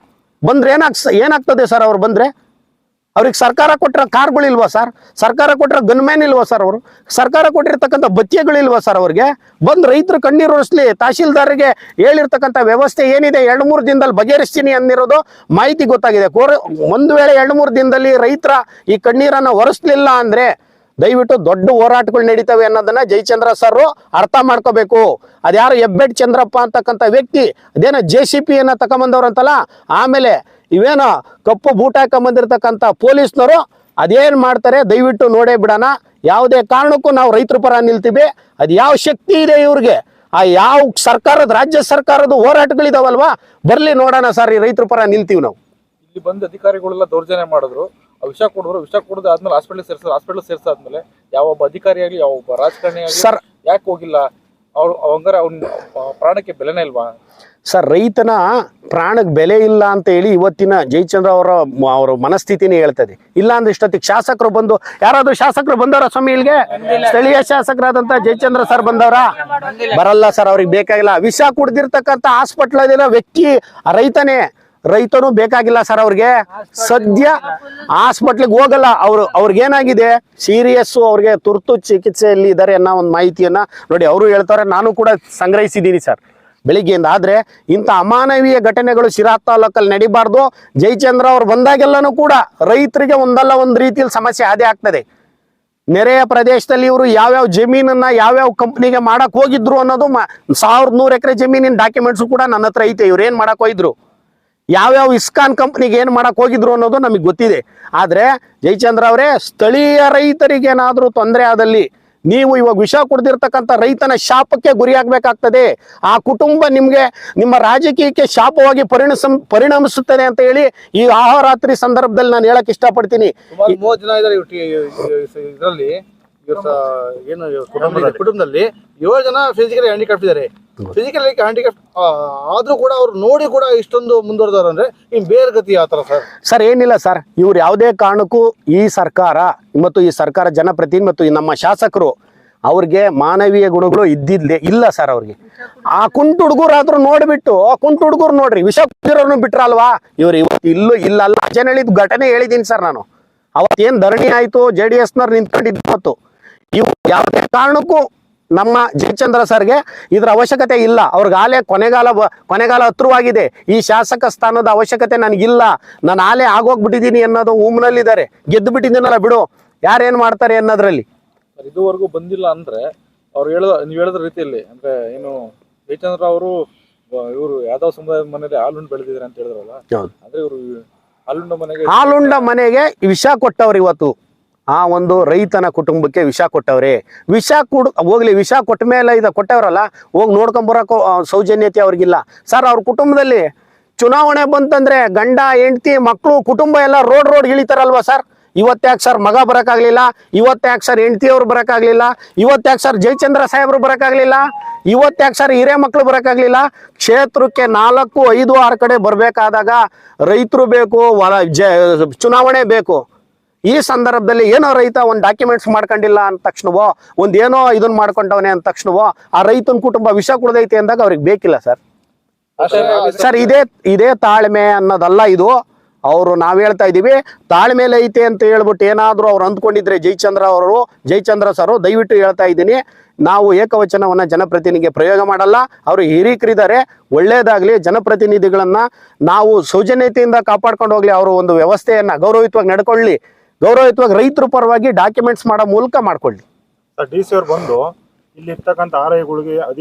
ಬಂದ್ರೆ ಏನಾಗ್ತದೆ ಸರ್? ಅವ್ರು ಬಂದ್ರೆ ಅವ್ರಿಗೆ ಸರ್ಕಾರ ಕೊಟ್ಟಿರೋ ಕಾರ್ಗಳಿಲ್ವಾ ಸರ್? ಸರ್ಕಾರ ಕೊಟ್ಟಿರೋ ಗನ್ಮ್ಯಾನ್ ಇಲ್ವಾ ಸರ್? ಅವರು ಸರ್ಕಾರ ಕೊಟ್ಟಿರ್ತಕ್ಕಂಥ ಬತ್ತಿಗೆಗಳಿಲ್ವಾ ಸರ್? ಅವ್ರಿಗೆ ಬಂದು ರೈತರು ಕಣ್ಣೀರು ಒರೆಸ್ಲಿ. ತಹಶೀಲ್ದಾರ್ಗೆ ಹೇಳಿರ್ತಕ್ಕಂಥ ವ್ಯವಸ್ಥೆ ಏನಿದೆ 2-3 ದಿನದಲ್ಲಿ ಬಗೆಹರಿಸ್ತೀನಿ ಅಂದಿರೋದು ಮಾಹಿತಿ ಗೊತ್ತಾಗಿದೆ. ಒಂದು ವೇಳೆ 2-3 ದಿನದಲ್ಲಿ ರೈತರ ಈ ಕಣ್ಣೀರನ್ನ ಒರೆಸ್ಲಿಲ್ಲ ಅಂದ್ರೆ ದಯವಿಟ್ಟು ದೊಡ್ಡ ಹೋರಾಟಗಳು ನಡೀತವೆ ಅನ್ನೋದನ್ನ ಜಯಚಂದ್ರ ಸರ್ ಅರ್ಥ ಮಾಡ್ಕೋಬೇಕು. ಅದ್ಯಾರು ಹೆಬ್ಬೆಟ್ ಚಂದ್ರಪ್ಪ ಅಂತಕ್ಕಂಥ ವ್ಯಕ್ತಿ ಅದೇನೋ JCP ತಕೊಂಬಂದವ್ರು ಅಂತಲ್ಲ, ಆಮೇಲೆ ಇವೇನೋ ಕಪ್ಪು ಬೂಟ್ ಹಾಕೊಂಬಂದಿರ್ತಕ್ಕಂಥ ಪೊಲೀಸ್ನವರು ಅದೇನ್ ಮಾಡ್ತಾರೆ ದಯವಿಟ್ಟು ನೋಡೇ ಬಿಡೋಣ. ಯಾವುದೇ ಕಾರಣಕ್ಕೂ ನಾವು ರೈತರ ಪರ ನಿಲ್ತೀವಿ. ಅದು ಯಾವ ಶಕ್ತಿ ಇದೆ ಇವ್ರಿಗೆ, ಆ ಯಾವ ಸರ್ಕಾರದ ರಾಜ್ಯ ಸರ್ಕಾರದ ಹೋರಾಟಗಳಿದಾವಲ್ವಾ, ಬರ್ಲಿ ನೋಡೋಣ ಸರ್. ಈ ರೈತರ ಪರ ನಿಲ್ತೀವಿ ನಾವು. ಇಲ್ಲಿ ಬಂದು ಅಧಿಕಾರಿಗಳೆಲ್ಲ ದೌರ್ಜನ್ಯ ಮಾಡಿದ್ರು, ವಿಷ ಕುಡಿದು ಆದ್ಮೇಲೆ ಹಾಸ್ಪಿಟಲ್ ಸೇರ್ಸಾದ್ಮೇಲೆ ಯಾವ ಒಬ್ಬ ಅಧಿಕಾರಿ ಆಗಲಿ ಯಾವ ಒಬ್ಬ ರಾಜಕಾರಣಿ ಆಗಲಿ ಸರ್ ಯಾಕೆ ಹೋಗಿಲ್ಲ? ಅವ್ರ ಪ್ರಾಣಕ್ಕೆ ಬೆಲೆನೇ ಇಲ್ವಾ ಸರ್? ರೈತನ ಪ್ರಾಣಕ್ಕೆ ಬೆಲೆ ಇಲ್ಲ ಅಂತ ಹೇಳಿ ಇವತ್ತಿನ ಜಯಚಂದ್ರ ಅವರ ಮನಸ್ಥಿತಿನೇ ಹೇಳ್ತದೆ. ಇಲ್ಲ ಅಂದ್ರೆ ಇಷ್ಟೊತ್ತಿಗೆ ಶಾಸಕರು ಬಂದು, ಯಾರಾದ್ರೂ ಶಾಸಕರು ಬಂದವರ ಸ್ವಾಮಿ ಇಲ್ಲಿಗೆ? ಸ್ಥಳೀಯ ಶಾಸಕರಾದಂತ ಜಯಚಂದ್ರ ಸರ್ ಬಂದವರ? ಬರಲ್ಲ ಸರ್, ಅವ್ರಿಗೆ ಬೇಕಾಗಿಲ್ಲ. ವಿಷ ಕುಡ್ದಿರ್ತಕ್ಕಂಥ ಹಾಸ್ಪಿಟ್ಲ್ ವ್ಯಕ್ತಿ ರೈತನೇ. ರೈತನು ಬೇಕಾಗಿಲ್ಲ ಸರ್ ಅವ್ರಿಗೆ. ಸದ್ಯ ಹಾಸ್ಪಿಟ್ಲಿಗೆ ಹೋಗಲ್ಲ. ಅವ್ರಿಗೇನಾಗಿದೆ ಸೀರಿಯಸ್, ಅವ್ರಿಗೆ ತುರ್ತು ಚಿಕಿತ್ಸೆಯಲ್ಲಿ ಇದ್ದಾರೆ ಅನ್ನೋ ಒಂದು ಮಾಹಿತಿಯನ್ನ ನೋಡಿ ಅವರು ಹೇಳ್ತಾರೆ. ನಾನು ಕೂಡ ಸಂಗ್ರಹಿಸಿದ್ದೀನಿ ಸರ್ ಬೆಳಿಗ್ಗೆಯಿಂದ. ಆದ್ರೆ ಇಂಥ ಅಮಾನವೀಯ ಘಟನೆಗಳು ಶಿರಾ ತಾಲೂಕಲ್ಲಿ ನಡಿಬಾರ್ದು. ಜಯಚಂದ್ರ ಅವ್ರು ಬಂದಾಗೆಲ್ಲನೂ ಕೂಡ ರೈತರಿಗೆ ಒಂದಲ್ಲ ಒಂದು ರೀತಿಯಲ್ಲಿ ಸಮಸ್ಯೆ ಅದೇ ಆಗ್ತದೆ. ನೆರೆಯ ಪ್ರದೇಶದಲ್ಲಿ ಇವರು ಯಾವ್ಯಾವ ಜಮೀನನ್ನ ಯಾವ್ಯಾವ ಕಂಪ್ನಿಗೆ ಮಾಡಕ್ ಹೋಗಿದ್ರು ಅನ್ನೋದು 1100 ಎಕರೆ ಜಮೀನಿನ ಡಾಕ್ಯುಮೆಂಟ್ಸ್ ಕೂಡ ನನ್ನ ಹತ್ರ ಐತೆ. ಇವ್ರು ಏನ್ ಮಾಡಕ್ ಹೋಗಿದ್ರು, ಯಾವ್ಯಾವ ಇಸ್ಕಾನ್ ಕಂಪ್ನಿಗೆ ಏನ್ ಮಾಡಕ್ ಹೋಗಿದ್ರು ಅನ್ನೋದು ನಮಗೆ ಗೊತ್ತಿದೆ. ಆದ್ರೆ ಜಯಚಂದ್ರ ಅವರೇ, ಸ್ಥಳೀಯ ರೈತರಿಗೆ ಏನಾದ್ರೂ ತೊಂದರೆ ಆದಲ್ಲಿ ನೀವು ಇವಾಗ ವಿಷ ಕುಡ್ದಿರ್ತಕ್ಕಂಥ ರೈತನ ಶಾಪಕ್ಕೆ ಗುರಿಯಾಗಬೇಕಾಗ್ತದೆ. ಆ ಕುಟುಂಬ ನಿಮ್ಮ ರಾಜಕೀಯಕ್ಕೆ ಶಾಪವಾಗಿ ಪರಿಣಮಿಸುತ್ತದೆ ಅಂತ ಹೇಳಿ ಈ ಆಹೋರಾತ್ರಿ ಸಂದರ್ಭದಲ್ಲಿ ನಾನು ಹೇಳಕ್ ಇಷ್ಟಪಡ್ತೀನಿ. 30 ಜನ ಇದ್ದಾರೆ ಇದರಲ್ಲಿ. ಏನು ಕುಟುಂಬದಲ್ಲಿ 7 ಜನ ಫಿಸಿಕಲ್ ಹ್ಯಾಂಡಿಕ್ರಾಫ್ಟ್ ಇದ್ದಾರೆ. ಫಿಸಿಕಲ್ ಹ್ಯಾಂಡಿಕ್ರಾಫ್ಟ್ ಆದ್ರೂ ಕೂಡ ಅವ್ರು ನೋಡಿ ಕೂಡ ಇಷ್ಟೊಂದು ಮುಂದುವರೆದವ್ರು ಅಂದ್ರೆ ಇನ್ ಬೇರೆ ಗತಿ ಯಾವ ತರ ಸರ್? ಸರ್ ಏನಿಲ್ಲ ಸರ್, ಇವ್ರು ಯಾವುದೇ ಕಾರಣಕ್ಕೂ ಈ ಸರ್ಕಾರ ಮತ್ತು ಈ ಸರ್ಕಾರ ಜನಪ್ರತಿನಿಧಿ ಮತ್ತು ನಮ್ಮ ಶಾಸಕರು ಅವ್ರಿಗೆ ಮಾನವೀಯ ಗುಣಗಳು ಇದ್ದಿದ್ಲೇ ಇಲ್ಲ ಸರ್. ಅವ್ರಿಗೆ ಆ ಕುಂಟು ಹುಡುಗರಾದ್ರೂ ನೋಡ್ಬಿಟ್ಟು ಆ ಕುಂಟು ಹುಡುಗರು ನೋಡ್ರಿ ವಿಷ ಕುಡಿರೋರ್ನು ಬಿಟ್ರಲ್ವಾ ಇವ್ರು. ಇವತ್ತು ಇಲ್ಲೂ ಇಲ್ಲಲ್ಲ ಜನ ಹೇಳಿದ ಘಟನೆ ಹೇಳಿದ್ದೀನಿ ಸರ್ ನಾನು. ಅವತ್ತೇನ್ ಧರಣಿ ಆಯ್ತು JDS-ನವ್ರು ನಿಂತ್ಕೊಂಡಿದ್ದು ಇವು ಯಾವುದೇ ಕಾರಣಕ್ಕೂ ನಮ್ಮ ಜಯಚಂದ್ರ ಸರ್ಗೆ ಇದ್ರ ಅವಶ್ಯಕತೆ ಇಲ್ಲ. ಅವ್ರಿಗೆ ಆಲೆ ಕೊನೆಗಾಲ ಹತ್ರವಾಗಿದೆ. ಈ ಶಾಸಕ ಸ್ಥಾನದ ಅವಶ್ಯಕತೆ ನನಗಿಲ್ಲ, ನಾನು ಆಲೆ ಆಗೋಗ್ಬಿಟ್ಟಿದ್ದೀನಿ ಅನ್ನೋದು ಊಮ್ನಲ್ಲಿದ್ದಾರೆ. ಗೆದ್ದು ಬಿಟ್ಟಿದ್ದೀನಲ್ಲ ಬಿಡು, ಯಾರೇನ್ ಮಾಡ್ತಾರೆ ಅನ್ನೋದ್ರಲ್ಲಿ. ಇದುವರೆಗೂ ಬಂದಿಲ್ಲ ಅಂದ್ರೆ ಅವ್ರು ನೀವು ಹೇಳಿದ ರೀತಿಯಲ್ಲಿ ಅಂದ್ರೆ ಏನು ಜಯಚಂದ್ರ ಅವರು ಇವರು ಯಾದವ ಸಮುದಾಯದ ಮನೇಲಿ ಹಾಲುಂಡು ಬೆಳೆದಿದ್ದಾರೆ ಅಂತ ಹೇಳಿದ್ರಲ್ಲ, ಅಂದ್ರೆ ಇವರು ಹಾಲುಂಡ ಮನೆಗೆ ವಿಷ ಕೊಟ್ಟವ್ರು. ಇವತ್ತು ಆ ಒಂದು ರೈತನ ಕುಟುಂಬಕ್ಕೆ ವಿಷ ಕೊಟ್ಟವ್ರೆ. ವಿಷ ಹೋಗ್ಲಿ, ವಿಷ ಕೊಟ್ಟ ಮೇಲೆ ಕೊಟ್ಟವ್ರಲ್ಲ, ಹೋಗಿ ನೋಡ್ಕೊಂಬರಕ್ಕೋ ಸೌಜನ್ಯತೆ ಅವ್ರಿಗಿಲ್ಲ ಸರ್. ಅವ್ರ ಕುಟುಂಬದಲ್ಲಿ ಚುನಾವಣೆ ಬಂತಂದ್ರೆ ಗಂಡ ಹೆಂಡತಿ ಮಕ್ಕಳು ಕುಟುಂಬ ಎಲ್ಲ ರೋಡ್ ಇಳಿತಾರಲ್ವಾ ಸರ್. ಇವತ್ತ್ಯಾಕೆ ಸರ್ ಮಗ ಬರಕ್ಕಾಗ್ಲಿಲ್ಲ, ಇವತ್ತ್ಯಾಕೆ ಸರ್ ಹೆಂಡತಿಯವ್ರು ಬರಕ್ಕಾಗ್ಲಿಲ್ಲ, ಇವತ್ತ್ಯಾಕೆ ಸರ್ ಜಯಚಂದ್ರ ಸಾಹೇಬ್ರು ಬರಕ್ಕಾಗ್ಲಿಲ್ಲ, ಇವತ್ತ್ಯಾಕೆ ಸರ್ ಹಿರೇ ಮಕ್ಕಳು ಬರಕ್ಕಾಗ್ಲಿಲ್ಲ. ಕ್ಷೇತ್ರಕ್ಕೆ 4, 5, 6 ಕಡೆ ಬರ್ಬೇಕಾದಾಗ ರೈತರು ಬೇಕು, ಚುನಾವಣೆ ಬೇಕು. ಈ ಸಂದರ್ಭದಲ್ಲಿ ಏನೋ ರೈತ ಒಂದು ಡಾಕ್ಯುಮೆಂಟ್ಸ್ ಮಾಡ್ಕೊಂಡಿಲ್ಲ ಅಂದ ತಕ್ಷಣವೋ, ಒಂದೇನೋ ಇದನ್ನ ಮಾಡ್ಕೊಂಡವನೆ ಅಂದ ತಕ್ಷಣವೋ ಆ ರೈತನ ಕುಟುಂಬ ವಿಷ ಕುಡ್ದೈತೆ ಅಂದಾಗ ಅವ್ರಿಗೆ ಬೇಕಿಲ್ಲ ಸರ್. ಸರ್ ಇದೇ ತಾಳ್ಮೆ ಅನ್ನೋದಲ್ಲ ಇದು. ಅವರು ನಾವ್ ಹೇಳ್ತಾ ಇದೀವಿ ತಾಳ್ಮೇಲೆ ಐತೆ ಅಂತ ಹೇಳ್ಬಿಟ್ಟು ಏನಾದ್ರು ಅವ್ರು ಅಂದ್ಕೊಂಡಿದ್ರೆ ಜಯಚಂದ್ರ ಸರ್ ದಯವಿಟ್ಟು ಹೇಳ್ತಾ ಇದ್ದೀನಿ, ನಾವು ಏಕವಚನವನ್ನ ಜನಪ್ರತಿನಿಧಿಗೆ ಪ್ರಯೋಗ ಮಾಡಲ್ಲ. ಅವರು ಹಿರೀಕರಿದ್ದಾರೆ, ಒಳ್ಳೇದಾಗ್ಲಿ. ಜನಪ್ರತಿನಿಧಿಗಳನ್ನ ನಾವು ಸೌಜನ್ಯತೆಯಿಂದ ಕಾಪಾಡ್ಕೊಂಡು ಹೋಗ್ಲಿ. ಅವರು ಒಂದು ವ್ಯವಸ್ಥೆಯನ್ನ ಗೌರವಯುತವಾಗಿ ನಡ್ಕೊಳ್ಳಿ, ಗೌರವಯುತವಾಗಿ ರೈತರ ಪರವಾಗಿ ಡಾಕ್ಯುಮೆಂಟ್ಸ್ ಮಾಡೋ ಮೂಲಕ ಮಾಡ್ಕೊಳ್ಳಿ. DC ಅವ್ರು ಬಂದು ಇಲ್ಲಿ ಇರ್ತಕ್ಕಂಥ RIಗಳಿಗೆ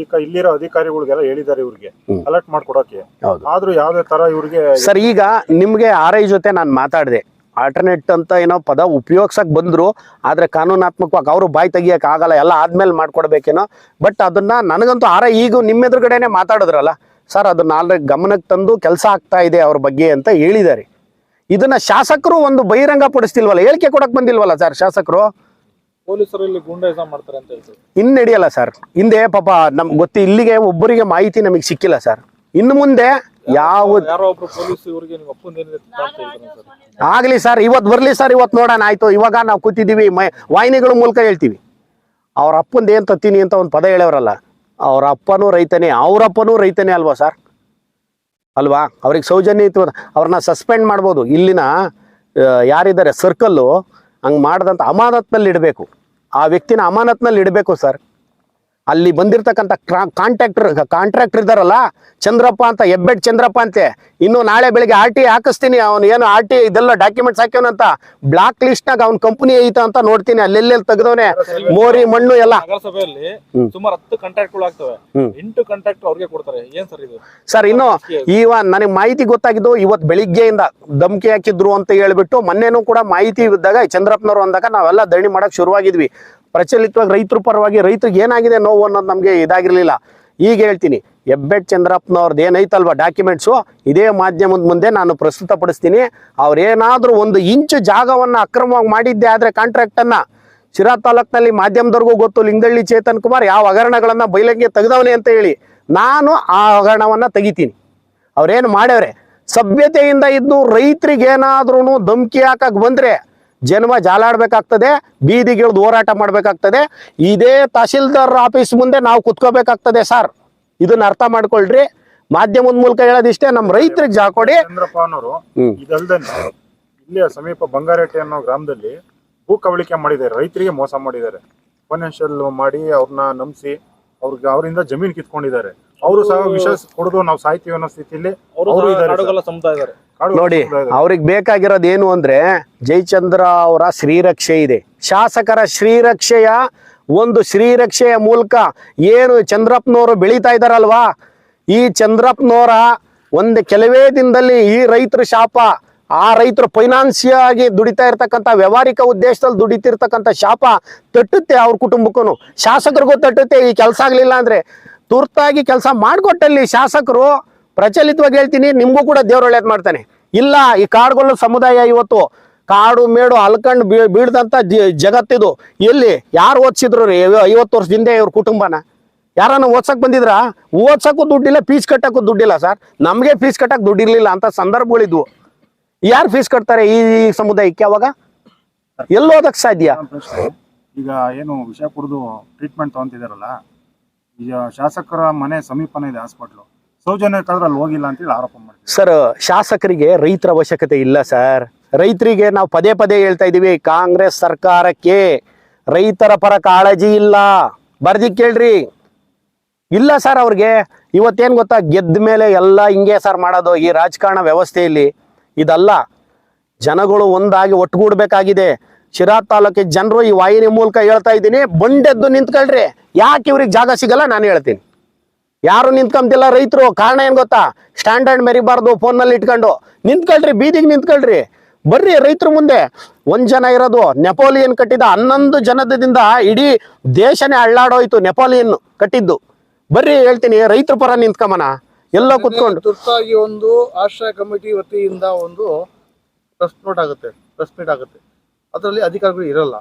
ಇಲ್ಲಿರೋ ಅಧಿಕಾರಿಗಳಿಗೆಲ್ಲ ಹೇಳಿದ್ದಾರೆ ಇವ್ರಿಗೆ ಅಲರ್ಟ್ ಮಾಡ್ಕೊಡಕ್ಕೆ. ಆದ್ರೂ ಯಾವ್ದೇ ತರ ಇವ್ರಿಗೆ ಸರ್ ಈಗ ನಿಮ್ಗೆ RI ಜೊತೆ ನಾನು ಮಾತಾಡಿದೆ. ಆಲ್ಟರ್ನೇಟ್ ಅಂತ ಏನೋ ಪದ ಉಪಯೋಗಿಸಕ್ ಬಂದ್ರು, ಆದ್ರೆ ಕಾನೂನಾತ್ಮಕವಾಗಿ ಅವರು ಬಾಯಿ ತೆಗಿಯಕ್ ಆಗಲ್ಲ, ಎಲ್ಲ ಆದ್ಮೇಲೆ ಮಾಡ್ಕೊಡ್ಬೇಕೇನೋ. ಬಟ್ ಅದನ್ನ ನನಗಂತೂ RI ಈಗ ನಿಮ್ಮ ಎದುರುಗಡೆನೆ ಮಾತಾಡಿದ್ರಲ್ಲ ಸರ್, ಅದನ್ನ ಆಲ್ರೆಡಿ ಗಮನಕ್ಕೆ ತಂದು ಕೆಲಸ ಆಗ್ತಾ ಇದೆ ಅವ್ರ ಬಗ್ಗೆ ಅಂತ ಹೇಳಿದ್ದಾರೆ. ಇದನ್ನ ಶಾಸಕರು ಒಂದು ಬಹಿರಂಗ ಪಡಿಸ್ತಿಲ್ವಲ್ಲ, ಹೇಳಿಕೆ ಕೊಡಕ್ ಬಂದಿಲ್ವಲ್ಲ ಸರ್ ಶಾಸಕರು. ಪೊಲೀಸರು ಇಲ್ಲಿ ಗುಂಡಾಯಿಸಂ ಮಾಡ್ತಾರೆ ಅಂತ ಹೇಳ್ತಾರೆ. ಇನ್ನು ನಡೆಯಲ್ಲ ಸರ್. ಹಿಂದೆ ಪಾಪ ನಮ್ಗೆ ಗೊತ್ತಿ ಇಲ್ಲಿಗೆ ಒಬ್ಬರಿಗೆ ಮಾಹಿತಿ ನಮಗೆ ಸಿಕ್ಕಿಲ್ಲ ಸರ್. ಇನ್ನು ಮುಂದೆ ಯಾರೋ ಒಬ್ರು ಪೊಲೀಸ್ ಇವರಿಗೆ ನಿಮ್ಮ ಅಪ್ಪಂದೇನಿದೆ ಆಗ್ಲಿ ಸರ್, ಇವತ್ತು ಬರ್ಲಿ ಸರ್, ಇವತ್ತು ನೋಡೋಣ ಆಯ್ತು. ಇವಾಗ ನಾವು ಕೂತಿದ್ದೀವಿ, ವಾಹಿನಿಗಳ ಮೂಲಕ ಹೇಳ್ತೀವಿ. ಅವ್ರ ಅಪ್ಪಂದ ಏನ್ ತತ್ತೀನಿ ಅಂತ ಒಂದು ಪದ ಹೇಳವ್ರಲ್ಲ, ಅವ್ರ ಅಪ್ಪನೂ ರೈತನೇ, ಅವ್ರಪ್ಪನೂ ರೈತನೇ ಅಲ್ವಾ ಸರ್, ಅಲ್ವಾ? ಅವ್ರಿಗೆ ಸೌಜನ್ಯ ಇತ್ತು, ಅವ್ರನ್ನ ಸಸ್ಪೆಂಡ್ ಮಾಡ್ಬೋದು. ಇಲ್ಲಿನ ಯಾರಿದ್ದಾರೆ ಸರ್ಕಲ್ಲು ಹಂಗೆ ಮಾಡ್ದಂತ ಅಮಾನತ್ನಲ್ಲಿ ಇಡಬೇಕು, ಆ ವ್ಯಕ್ತಿನ ಅಮಾನತ್ನಲ್ಲಿ ಇಡಬೇಕು ಸರ್. ಅಲ್ಲಿ ಬಂದಿರತಕ್ಕಂಥ ಕಾಂಟ್ರಾಕ್ಟರ್ ಇದ್ದಾರಲ್ಲ ಚಂದ್ರಪ್ಪ ಅಂತ, ಹೆಬ್ಬೆಟ್ ಚಂದ್ರಪ್ಪ ಅಂತೆ, ಇನ್ನು ನಾಳೆ ಬೆಳಿಗ್ಗೆ RT ಹಾಕಿಸ್ತೀನಿ. ಅವನು ಏನು RT ಇದೆಲ್ಲ ಡಾಕ್ಯುಮೆಂಟ್ಸ್ ಹಾಕ್ಯವನಂತ ಬ್ಲಾಕ್ ಲಿಸ್ಟ್ ನಾಗ ಅವ್ನ ಕಂಪನಿ ಐತ ಅಂತ ನೋಡ್ತೀನಿ. ಅಲ್ಲೆಲ್ಲಿ ತೆಗ್ದವನೆ ಮೋರಿ ಮಣ್ಣು ಎಲ್ಲ. ನಗರಸಭೆಯಲ್ಲಿ ಸುಮಾರು 10 ಕಾಂಟ್ರಾಕ್ಟ್ಗಳು ಆಗ್ತವೆ, 8 ಕಾಂಟ್ರಾಕ್ಟ್ ಅವ್ರಿಗೆ ಕೊಡ್ತಾರೆ. ಏನ್ ಸರ್ ಇದು? ಸರ್ ಇನ್ನು ನನಗೆ ಮಾಹಿತಿ ಗೊತ್ತಾಗಿದ್ದು ಇವತ್ತು ಬೆಳಿಗ್ಗೆಯಿಂದ ಧಮಕಿ ಹಾಕಿದ್ರು ಅಂತ ಹೇಳ್ಬಿಟ್ಟು, ಮೊನ್ನೆನೂ ಕೂಡ ಮಾಹಿತಿ ಇದ್ದಾಗ ಚಂದ್ರಪ್ಪನವರು ಅಂದಾಗ ನಾವೆಲ್ಲ ಧರಣಿ ಮಾಡಕ್ ಶುರುವಾಗಿದ್ವಿ. ಪ್ರಚಲಿತವಾಗಿ ರೈತರ ಪರವಾಗಿ ರೈತರಿಗೆ ಏನಾಗಿದೆ ನೋವು ಅನ್ನೋದು ನಮಗೆ ಇದಾಗಿರ್ಲಿಲ್ಲ. ಈಗ ಹೇಳ್ತೀನಿ, ಹೆಬ್ಬೆಟ್ ಚಂದ್ರಪ್ಪನವ್ರದ್ದು ಏನೈತಲ್ವಾ ಡಾಕ್ಯುಮೆಂಟ್ಸು, ಇದೇ ಮಾಧ್ಯಮದ ಮುಂದೆ ನಾನು ಪ್ರಸ್ತುತಪಡಿಸ್ತೀನಿ. ಅವ್ರೇನಾದ್ರೂ 1 ಇಂಚು ಜಾಗವನ್ನ ಅಕ್ರಮವಾಗಿ ಮಾಡಿದ್ದೆ ಆದ್ರೆ ಕಾಂಟ್ರಾಕ್ಟನ್ನ, ಶಿರಾ ತಾಲೂಕಿನಲ್ಲಿ ಮಾಧ್ಯಮದವ್ರಿಗೂ ಗೊತ್ತು, ಲಿಂಗಳ್ಳಿ ಚೇತನ್ ಕುಮಾರ್ ಯಾವ ಹಗರಣಗಳನ್ನ ಬಯಲಿಗೆ ತೆಗೆದವನೇ ಅಂತ ಹೇಳಿ, ನಾನು ಆ ಹಗರಣವನ್ನ ತೆಗಿತೀನಿ. ಅವ್ರೇನು ಮಾಡ್ಯವ್ರೆ, ಸಭ್ಯತೆಯಿಂದ ಇದ್ದು ರೈತರಿಗೆ ಏನಾದ್ರೂ ಧಮಕಿ ಹಾಕಕ್ ಬಂದ್ರೆ ಜನ್ಮ ಜಾಲಾಡ್ಬೇಕಾಗ್ತದೆ, ಬೀದಿಗಿಳಿದು ಹೋರಾಟ ಮಾಡ್ಬೇಕಾಗ್ತದೆ. ಇದೇ ತಹಶೀಲ್ದಾರ್ ಆಫೀಸ್ ಮುಂದೆ ನಾವು ಕುತ್ಕೋಬೇಕಾಗ್ತದೆ ಸರ್. ಇದನ್ನ ಅರ್ಥ ಮಾಡ್ಕೊಳ್ರಿ. ಮಾಧ್ಯಮದ ಮೂಲಕ ಹೇಳೋದಿಷ್ಟೇ, ನಮ್ಮ ರೈತರಿಗೆ ಜಾಗ ಕೊಡಿ. ಚಂದ್ರಪ್ಪ ಅನ್ನೋರು ಇದಲ್ದೇ ಇಲ್ಲಿಯ ಸಮೀಪ ಬಂಗಾರೆಟ್ಟಿ ಅನ್ನೋ ಗ್ರಾಮದಲ್ಲಿ ಭೂ ಕಬಳಿಕೆ ಮಾಡಿದ್ದಾರೆ, ರೈತರಿಗೆ ಮೋಸ ಮಾಡಿದ್ದಾರೆ. ಫೈನಾನ್ಷಿಯಲ್ ಮಾಡಿ ಅವ್ರನ್ನ ನಂಬಿಸಿ ಅವರಿಂದ ಜಮೀನು ಕಿತ್ಕೊಂಡಿದ್ದಾರೆ. ಅವರು ಸಹ ವಿಷ ಕುಡಿದು ನಾವು ಸಾಯ್ತೀವಿ ಅನ್ನೋ ಸ್ಥಿತಿಯಲ್ಲಿ ನೋಡಿ. ಅವ್ರಿಗೆ ಬೇಕಾಗಿರೋದು ಏನು ಅಂದ್ರೆ ಜಯಚಂದ್ರ ಅವರ ಶ್ರೀರಕ್ಷೆ ಇದೆ. ಶಾಸಕರ ಶ್ರೀರಕ್ಷೆಯ ಶ್ರೀರಕ್ಷೆಯ ಮೂಲಕ ಏನು ಚಂದ್ರಪ್ಪನವರು ಬೆಳೀತಾ ಇದಾರಲ್ವಾ, ಈ ಚಂದ್ರಪ್ಪನವರ ಕೆಲವೇ ದಿನದಲ್ಲಿ ಈ ರೈತರ ಶಾಪ, ಆ ರೈತರು ಫೈನಾನ್ಸಿಯಲ್ ಆಗಿ ದುಡಿತಾ ಇರ್ತಕ್ಕಂಥ ವ್ಯವಹಾರಿಕ ಉದ್ದೇಶದಲ್ಲಿ ದುಡಿತಿರ್ತಕ್ಕಂಥ ಶಾಪ ತಟ್ಟುತ್ತೆ ಅವ್ರ ಕುಟುಂಬಕ್ಕೂ, ಶಾಸಕರಿಗೂ ತಟ್ಟುತ್ತೆ. ಈ ಕೆಲಸ ಆಗ್ಲಿಲ್ಲ ಅಂದ್ರೆ ತುರ್ತಾಗಿ ಕೆಲಸ ಮಾಡಿಕೊಟ್ಟಲ್ಲಿ ಶಾಸಕರು, ಪ್ರಚಲಿತವಾಗಿ ಹೇಳ್ತೀನಿ, ನಿಮ್ಗೂ ಕೂಡ ದೇವ್ರ ಒಳ್ಳೇದ್ ಮಾಡ್ತಾನೆ. ಇಲ್ಲ, ಈ ಕಾಡ್ಗೊಲ್ಲ ಸಮುದಾಯ ಇವತ್ತು ಕಾಡು ಮೇಡು ಅಲ್ಕಂಡು ಬೀಳ್ದಂತ ಜಗತ್ತಿದು. ಎಲ್ಲಿ ಯಾರು ಓದಿಸಿದ್ರು ರೀ 50 ವರ್ಷದಿಂದ ಇವ್ರ ಕುಟುಂಬನ? ಯಾರನ್ನ ಓದ್ಸಕ್ ಬಂದಿದ್ರ? ಓದ್ಸಕ್ಕೂ ದುಡ್ಡಿಲ್ಲ, ಫೀಸ್ ಕಟ್ಟಕ್ಕೂ ದುಡ್ಡಿಲ್ಲ ಸರ್. ನಮ್ಗೆ ಫೀಸ್ ಕಟ್ಟಕ್ ದುಡ್ಡಿರ್ಲಿಲ್ಲ ಅಂತ ಸಂದರ್ಭಗಳಿದ್ವು. ಯಾರು ಫೀಸ್ ಕಟ್ತಾರೆ ಈ ಸಮುದಾಯಕ್ಕೆ? ಅವಾಗ ಎಲ್ಲೋದಕ್ ಸಾಧ್ಯ? ಈಗ ಏನು ವಿಷ ಕುಡಿದು ಟ್ರೀಟ್ಮೆಂಟ್ ತಗೊಂತಿದಾರಲ್ಲ, ಈಗ ಶಾಸಕರ ಮನೆ ಸಮೀಪನೇ ಇದೆ ಹಾಸ್ಪಿಟ್ಲು, ಸೌಜನ್ಯಕ್ಕಾದ್ರೆ ಅಲ್ಲಿ ಹೋಗಿಲ್ಲ ಅಂತೇಳಿ ಆರೋಪ ಮಾಡ್ತೀವಿ. ಸರ್, ಶಾಸಕರಿಗೆ ರೈತರ ಅವಶ್ಯಕತೆ ಇಲ್ಲ ಸರ್. ರೈತರಿಗೆ ನಾವು ಪದೇ ಪದೇ ಹೇಳ್ತಾ ಇದೀವಿ, ಕಾಂಗ್ರೆಸ್ ಸರ್ಕಾರಕ್ಕೆ ರೈತರ ಪರ ಕಾಳಜಿ ಇಲ್ಲ. ಬರ್ದಿ ಕೇಳ್ರಿ, ಇಲ್ಲ ಸರ್ ಅವ್ರಿಗೆ. ಇವತ್ತೇನ್ ಗೊತ್ತಾ, ಗೆದ್ದ ಮೇಲೆ ಎಲ್ಲ ಹಿಂಗೆ ಸರ್ ಮಾಡೋದು ಈ ರಾಜಕಾರಣ ವ್ಯವಸ್ಥೆಯಲ್ಲಿ. ಇದಲ್ಲ, ಜನಗಳು ಒಂದಾಗಿ ಒಟ್ಟುಗೂಡ್ಬೇಕಾಗಿದೆ. ಶಿರಾ ತಾಲೂಕಿನ ಜನರು ಈ ವಾಹಿನಿ ಮೂಲಕ ಹೇಳ್ತಾ ಇದ್ದೀನಿ, ಬಂಡೆದ್ದು ನಿಂತ್ಕೊಳ್ರಿ. ಯಾಕೆ ಇವ್ರಿಗೆ ಜಾಗ ಸಿಗಲ್ಲ ನಾನು ಹೇಳ್ತೀನಿ. ಯಾರು ನಿಂತ್ಕೊಂತಿಲ್ಲ ರೈತರು. ಕಾರಣ ಏನ್ ಗೊತ್ತಾ, ಸ್ಟ್ಯಾಂಡರ್ಡ್ ಮೆರಿಬಾರ್ದು ಫೋನ್ನಲ್ಲಿ ಇಟ್ಕೊಂಡು. ನಿಂತ್ಕೊಳ್ರಿ, ಬೀದಿಗೆ ನಿಂತ್ಕೊಳ್ರಿ, ಬರ್ರಿ ರೈತರ ಮುಂದೆ. 1 ಜನ ಇರೋದು. ನೆಪೋಲಿಯನ್ ಕಟ್ಟಿದ 11 ಜನದಿಂದ ಇಡೀ ದೇಶನೇ ಅಳ್ಳಾಡೋಯ್ತು. ನೆಪೋಲಿಯನ್ ಕಟ್ಟಿದ್ದು. ಬರ್ರಿ ಹೇಳ್ತೀನಿ, ರೈತರ ಪರ ನಿಂತ್ಕೊಂಬನ ಎಲ್ಲೋ ಕುತ್ಕೊಂಡು. ತುರ್ತಾಗಿ ಒಂದು ಆಶ್ರಯ ಕಮಿಟಿ ವತಿಯಿಂದ ಒಂದು ಪ್ರೆಸ್ ಮೀಟ್ ಆಗುತ್ತೆ. ಅದರಲ್ಲಿ ಅಧಿಕಾರಿಗಳು ಇರಲ್ಲ.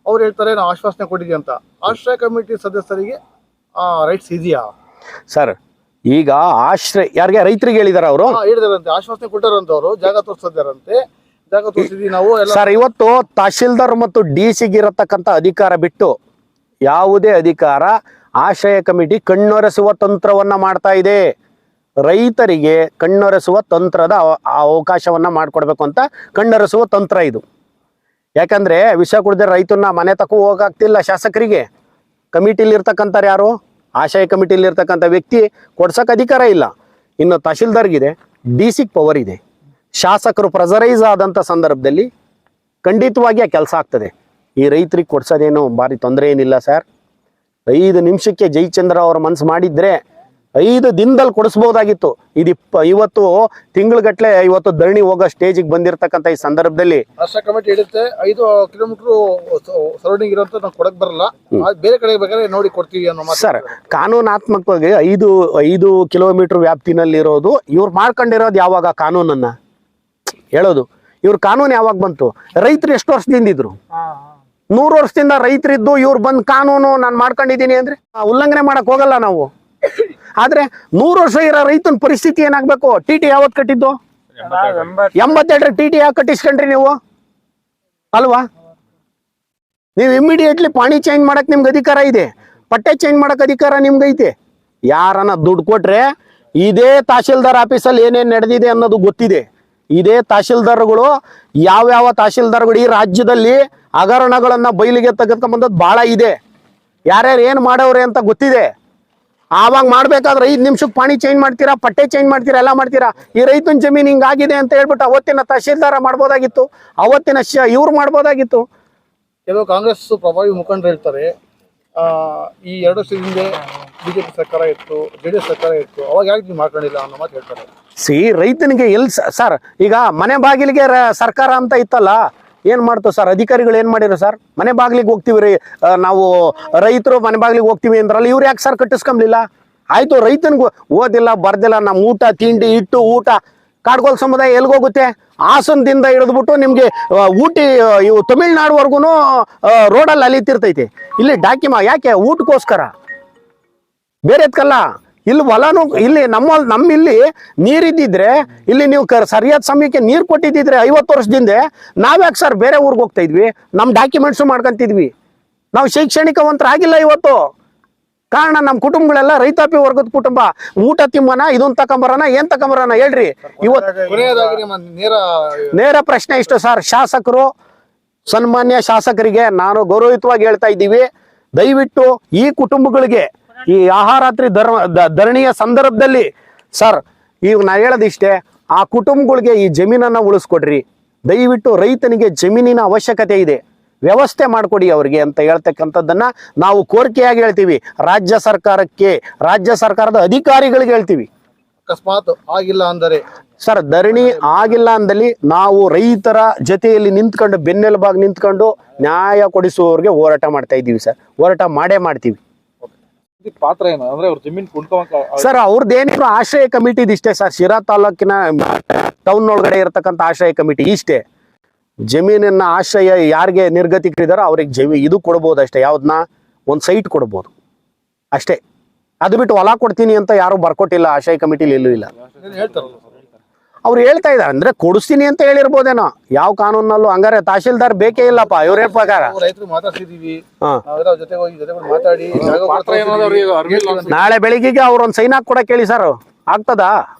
ಅವ್ರು ಹೇಳ್ತಾರೆ ನಾವು ಆಶ್ವಾಸನೆ ಕೊಟ್ಟಿದ್ದೀವಿ ಅಂತ. ಆಶ್ರಯ ಕಮಿಟಿ ಸದಸ್ಯರಿಗೆ ರೈಟ್ಸ್ ಇದೆಯಾ ಸರ್? ಈಗ ಆಶ್ರಯ ಯಾರಿಗೆ? ರೈತರಿಗೆ ಹೇಳಿದಾರ ಅವರು? ಹೇಳಿದಾರಂತೆ, ಆಶ್ವಾಸನೆ ಕೊಟ್ಟಾರಂತ. ಅವರು ಜಾಗ ತೋರಿಸಿದಾರಂತೆ. ಜಾಗ ತೋರಿಸಿದೀವಿ ನಾವು ಎಲ್ಲ. ಸರ್, ಇವತ್ತು ತಹಶೀಲ್ದಾರ್ ಮತ್ತು DC ಇರತಕ್ಕಂತ ಅಧಿಕಾರ ಬಿಟ್ಟು ಯಾವುದೇ ಅಧಿಕಾರ ಆಶ್ರಯ ಕಮಿಟಿ ಕಣ್ಣೊರೆಸುವ ತಂತ್ರವನ್ನ ಮಾಡ್ತಾ ಇದೆ. ರೈತರಿಗೆ ಕಣ್ಣೊರೆಸುವ ತಂತ್ರದ ಅವಕಾಶವನ್ನ ಮಾಡಿಕೊಡ್ಬೇಕು ಅಂತ ಕಣ್ಣೊರೆಸುವ ತಂತ್ರ ಇದು. ಯಾಕಂದ್ರೆ ವಿಷ ಕುಡಿದ್ರೆ ರೈತನ್ನ ಮನೆ ತಕ್ಕ ಹೋಗಾಗ್ತಿಲ್ಲ ಶಾಸಕರಿಗೆ. ಕಮಿಟಿಲಿ ಇರ್ತಕ್ಕಂಥ ಯಾರು? ಆಶ್ರಯ ಕಮಿಟಿಲಿ ಇರ್ತಕ್ಕಂಥ ವ್ಯಕ್ತಿ ಕೊಡ್ಸಕ್ ಅಧಿಕಾರ ಇಲ್ಲ. ಇನ್ನು ತಹಶೀಲ್ದಾರ್ಗಿದೆ, DC ಪವರ್ ಇದೆ. ಶಾಸಕರು ಪ್ರೆಸರೈಸ್ ಆದಂಥ ಸಂದರ್ಭದಲ್ಲಿ ಖಂಡಿತವಾಗಿ ಆ ಕೆಲಸ ಆಗ್ತದೆ. ಈ ರೈತರಿಗೆ ಕೊಡ್ಸೋದೇನು ಭಾರಿ ತೊಂದರೆ ಏನಿಲ್ಲ ಸರ್. 5 ನಿಮಿಷಕ್ಕೆ ಜಯಚಂದ್ರ ಅವ್ರ ಮನ್ಸು ಮಾಡಿದ್ರೆ 5 ದಿನದಲ್ಲಿ ಕೊಡಿಸ್ಬೋದಾಗಿತ್ತು. ಇವತ್ತು ತಿಂಗಳಗಟ್ಲೆ ಇವತ್ತು ಧರಣಿ ಹೋಗೋ ಸ್ಟೇಜಿಗೆ ಬಂದಿರತಕ್ಕಂಥ ಈ ಸಂದರ್ಭದಲ್ಲಿ ಆಶ್ರಯ ಕಮಿಟಿ ಹಿಡಿಯುತ್ತೆ. 5 ಕಿಲೋಮೀಟರ್ ಸರೌಂಡಿಂಗ್ ಇರೋಂತ ನಾವು ಕೊಡಕ್ ಬರಲ್ಲ, ಬೇರೆ ಕಡೆ ಬೇಕಾದ್ರೆ ನೋಡಿ ಕೊಡ್ತೀವಿ ಅನ್ನೋ ಮಾತು. ಸರ್, ಕಾನೂನಾತ್ಮಕವಾಗಿ 5 ಕಿಲೋಮೀಟರ್ ವ್ಯಾಪ್ತಿನಲ್ಲಿರೋದು ಇವ್ರು ಮಾಡ್ಕೊಂಡಿರೋದು ಯಾವಾಗ? ಕಾನೂನನ್ನ ಹೇಳೋದು ಇವ್ರ ಕಾನೂನು ಯಾವಾಗ ಬಂತು? ರೈತರು ಎಷ್ಟು ವರ್ಷದಿಂದ ಇದ್ರು? 100 ವರ್ಷದಿಂದ ರೈತರಿದ್ದು ಇವ್ರು ಬಂದ್ ಕಾನೂನು ನಾನು ಮಾಡ್ಕೊಂಡಿದ್ದೀನಿ ಅಂದ್ರೆ ಉಲ್ಲಂಘನೆ ಮಾಡಕ್ ಹೋಗಲ್ಲ ನಾವು. ಆದ್ರೆ 100 ವರ್ಷ ಇರೋ ರೈತನ ಪರಿಸ್ಥಿತಿ ಏನಾಗ್ಬೇಕು? TT ಯಾವತ್ ಕಟ್ಟಿದ್ದು? 87 TT ಯಾಕೆ ಕಟ್ಟಿಸ್ಕೊಂಡ್ರಿ ನೀವು? ಅಲ್ವಾ? ನೀವು ಇಮಿಡಿಯೇಟ್ಲಿ ಪಾಣಿ ಚೇಂಜ್ ಮಾಡಕ್ ನಿಮ್ಗೆ ಅಧಿಕಾರ ಇದೆ, ಪಟ್ಟೆ ಚೇಂಜ್ ಮಾಡಕ್ ಅಧಿಕಾರ ನಿಮ್ಗೆ ಐತೆ. ಯಾರನ್ನ ದುಡ್ಡು ಕೊಟ್ರೆ ಇದೇ ತಹಶೀಲ್ದಾರ್ ಆಫೀಸಲ್ಲಿ ಏನೇನ್ ನಡೆದಿದೆ ಅನ್ನೋದು ಗೊತ್ತಿದೆ. ಇದೇ ತಹಶೀಲ್ದಾರ್ಗಳು ಯಾವ್ಯಾವ ತಹಶೀಲ್ದಾರ್ಗಳು ಈ ರಾಜ್ಯದಲ್ಲಿ ಹಗರಣಗಳನ್ನ ಬಯಲಿಗೆ ತೆಗೆದುಕೊಂಡ್ಬಂದದ್ದು ಬಹಳ ಇದೆ. ಯಾರ್ಯಾರು ಏನ್ ಮಾಡವ್ರೆ ಅಂತ ಗೊತ್ತಿದೆ. ಆವಾಗ ಮಾಡ್ಬೇಕಾದ್ರೆ 5 ನಿಮಿಷಕ್ಕೆ ಪಾಣಿ ಚೇಂಜ್ ಮಾಡ್ತೀರಾ, ಪಟ್ಟೆ ಚೇಂಜ್ ಮಾಡ್ತೀರಾ, ಎಲ್ಲ ಮಾಡ್ತೀರಾ. ಈ ರೈತನ ಜಮೀನು ಹಿಂಗಾಗಿದೆ ಅಂತ ಹೇಳ್ಬಿಟ್ಟು ಅವತ್ತಿನ ತಹಶೀಲ್ದಾರ ಮಾಡ್ಬೋದಾಗಿತ್ತು, ಅವತ್ತಿನ ಇವ್ರು ಮಾಡ್ಬೋದಾಗಿತ್ತು. ಕೆಲವು ಕಾಂಗ್ರೆಸ್ ಪ್ರಭಾವಿ ಮುಖಂಡರು ಹೇಳ್ತಾರೆ, ಈ 2 ವರ್ಷದ ಹಿಂದೆ ಬಿಜೆಪಿ ಸರ್ಕಾರ ಇತ್ತು, JDS ಸರ್ಕಾರ ಇತ್ತು, ಅವಾಗ ಯಾಕೆ ನೀವು ಮಾಡ್ಕೊಂಡಿಲ್ಲ ಅನ್ನೋ ಮಾತು ಹೇಳ್ತಾರೆ. ರೈತನಿಗೆ ಎಲ್ಲಿ ಸರ್, ಈಗ ಮನೆ ಬಾಗಿಲಿಗೆ ಸರ್ಕಾರ ಅಂತ ಇತ್ತಲ್ಲ, ಏನ್ ಮಾಡ್ತು ಸರ್? ಅಧಿಕಾರಿಗಳು ಏನ್ ಮಾಡಿದ್ರು ಸರ್? ಮನೆ ಬಾಗಿಲಿಗೆ ಹೋಗ್ತೀವಿ ರೀ ನಾವು, ರೈತರು ಮನೆ ಬಾಗಿಲಿಗೆ ಹೋಗ್ತೀವಿ ಅಂದ್ರಲ್ಲ, ಇವ್ರು ಯಾಕೆ ಸರ್ ಕಟ್ಟಿಸ್ಕೊಂಬ್ಲಿಲ್ಲ? ಆಯ್ತು, ರೈತನಿಗೂ ಓದಿಲ್ಲ ಬರ್ದಿಲ್ಲ, ನಮ್ಮ ಊಟ ತಿಂಡಿ ಇಟ್ಟು ಊಟ. ಕಾಡ್ಗೋಲ್ ಸಮುದಾಯ ಎಲ್ಗೋಗುತ್ತೆ? ಹಾಸನದಿಂದ ಹಿಡಿದ್ಬಿಟ್ಟು ನಿಮ್ಗೆ ಊಟಿ ಇವು ತಮಿಳ್ನಾಡುವರೆಗೂ ರೋಡಲ್ಲಿ ಅಲಿತಿರ್ತೈತಿ. ಇಲ್ಲಿ ಯಾಕೆ? ಊಟಕ್ಕೋಸ್ಕರ, ಬೇರೆದ್ಕಲ್ಲ. ಇಲ್ಲಿ ಹೊಲನು ಇಲ್ಲಿ ನಮ್ಮಿಲ್ಲಿ ನೀರಿದ್ದಿದ್ರೆ, ಇಲ್ಲಿ ನೀವು ಸರಿಯಾದ ಸಮಯಕ್ಕೆ ನೀರು ಕೊಟ್ಟಿದ್ದಿದ್ರೆ 50 ವರ್ಷದಿಂದ ನಾವ್ಯಾಕೆ ಸರ್ ಬೇರೆ ಊರಿಗೆ ಹೋಗ್ತಾ ಇದ್ವಿ? ನಮ್ಮ ಡಾಕ್ಯುಮೆಂಟ್ಸು ಮಾಡ್ಕೊಂತಿದ್ವಿ. ನಾವು ಶೈಕ್ಷಣಿಕವಂತರಾಗಿಲ್ಲ ಇವತ್ತು. ಕಾರಣ ನಮ್ಮ ಕುಟುಂಬಗಳೆಲ್ಲ ರೈತಾಪಿ ವರ್ಗದ ಕುಟುಂಬ. ಊಟ ತಿಮ್ಮನ, ಇದನ್ನ ತಕೊಂಬರೋಣ, ಏನ್ ತಕೊಂಬರೋಣ ಹೇಳ್ರಿ. ನೇರ ಪ್ರಶ್ನೆ ಇಷ್ಟು ಸರ್. ಶಾಸಕರು, ಸನ್ಮಾನ್ಯ ಶಾಸಕರಿಗೆ ನಾನು ಗೌರವಯುತವಾಗಿ ಹೇಳ್ತಾ ಇದ್ದೀವಿ, ದಯವಿಟ್ಟು ಈ ಕುಟುಂಬಗಳಿಗೆ ಈ ಆಹಾರಾತ್ರಿ ಧರಣಿಯ ಸಂದರ್ಭದಲ್ಲಿ ಸರ್, ಈಗ ನಾ ಹೇಳೋದಿಷ್ಟೇ, ಆ ಕುಟುಂಬಗಳಿಗೆ ಈ ಜಮೀನನ್ನ ಉಳಿಸ್ಕೊಡ್ರಿ. ದಯವಿಟ್ಟು ರೈತನಿಗೆ ಜಮೀನಿನ ಅವಶ್ಯಕತೆ ಇದೆ, ವ್ಯವಸ್ಥೆ ಮಾಡಿಕೊಡಿ ಅವ್ರಿಗೆ ಅಂತ ಹೇಳ್ತಕ್ಕಂಥದ್ದನ್ನ ನಾವು ಕೋರಿಕೆಯಾಗಿ ಹೇಳ್ತೀವಿ. ರಾಜ್ಯ ಸರ್ಕಾರಕ್ಕೆ, ರಾಜ್ಯ ಸರ್ಕಾರದ ಅಧಿಕಾರಿಗಳಿಗೆ ಹೇಳ್ತೀವಿ. ಅಕಸ್ಮಾತ್ ಆಗಿಲ್ಲ ಅಂದರೆ ಸರ್, ಧರಣಿ ಆಗಿಲ್ಲ ಅಂದಲ್ಲಿ ನಾವು ರೈತರ ಜೊತೆಯಲ್ಲಿ ನಿಂತ್ಕೊಂಡು, ಬೆನ್ನೆಲುಬಾಗಿ ನಿಂತ್ಕೊಂಡು ನ್ಯಾಯ ಕೊಡಿಸುವವರಿಗೆ ಹೋರಾಟ ಮಾಡ್ತಾ ಇದ್ದೀವಿ ಸರ್. ಹೋರಾಟ ಮಾಡೇ ಮಾಡ್ತೀವಿ. ಪಾತ್ರ ಏನು ಅಂದ್ರೆ ಅವ್ರ ಜಮೀನ್ ಸರ್, ಅವ್ರದ್ದೇನಿದ್ರು ಆಶ್ರಯ ಕಮಿಟಿ ಇಷ್ಟೇ ಸರ್. ಶಿರಾ ತಾಲೂಕಿನ ಟೌನ್ ಒಳಗಡೆ ಇರತಕ್ಕಂಥ ಆಶ್ರಯ ಕಮಿಟಿ ಇಷ್ಟೇ. ಜಮೀನಿನ ಆಶ್ರಯ ಯಾರಿಗೆ ನಿರ್ಗತಿಕರಿದಾರೋ ಅವ್ರಿಗೆ ಇದು ಕೊಡ್ಬೋದು ಅಷ್ಟೇ. ಯಾವ್ದನ್ನ ಒಂದು ಸೈಟ್ ಕೊಡ್ಬೋದು ಅಷ್ಟೇ. ಅದು ಬಿಟ್ಟು ಹೊಲ ಕೊಡ್ತೀನಿ ಅಂತ ಯಾರು ಬರ್ಕೊಟ್ಟಿಲ್ಲ ಆಶ್ರಯ ಕಮಿಟಿಲಿ, ಎಲ್ಲೂ ಇಲ್ಲ. ಹೇಳ್ತಾರಲ್ಲ ಅವ್ರು ಹೇಳ್ತಾ ಇದ್ದಾರೆ ಅಂದ್ರೆ ಕೊಡಿಸ್ತೀನಿ ಅಂತ ಹೇಳಿರ್ಬೋದೇನೋ. ಯಾವ ಕಾನೂನಲ್ಲೂ ಹಂಗಾರೆ ತಹಶೀಲ್ದಾರ್ ಬೇಕೇ ಇಲ್ಲಪ್ಪ ಇವ್ರ ಪ್ರಕಾರ. ರೈತರು ಮಾತಾಡ್ತಿದೀವಿ, ಹಾ. ನಾವೆಲ್ಲ ಜೊತೆ ಹೋಗಿ ಮಾತಾಡಿ ನಾಳೆ ಬೆಳಿಗ್ಗೆಗೆ ಅವ್ರ ಒಂದು ಸೈನ್ ಹಾಕಿ ಕೊಡಕ್ಕೆ ಹೇಳಿ ಸರ್, ಆಗ್ತದಾ?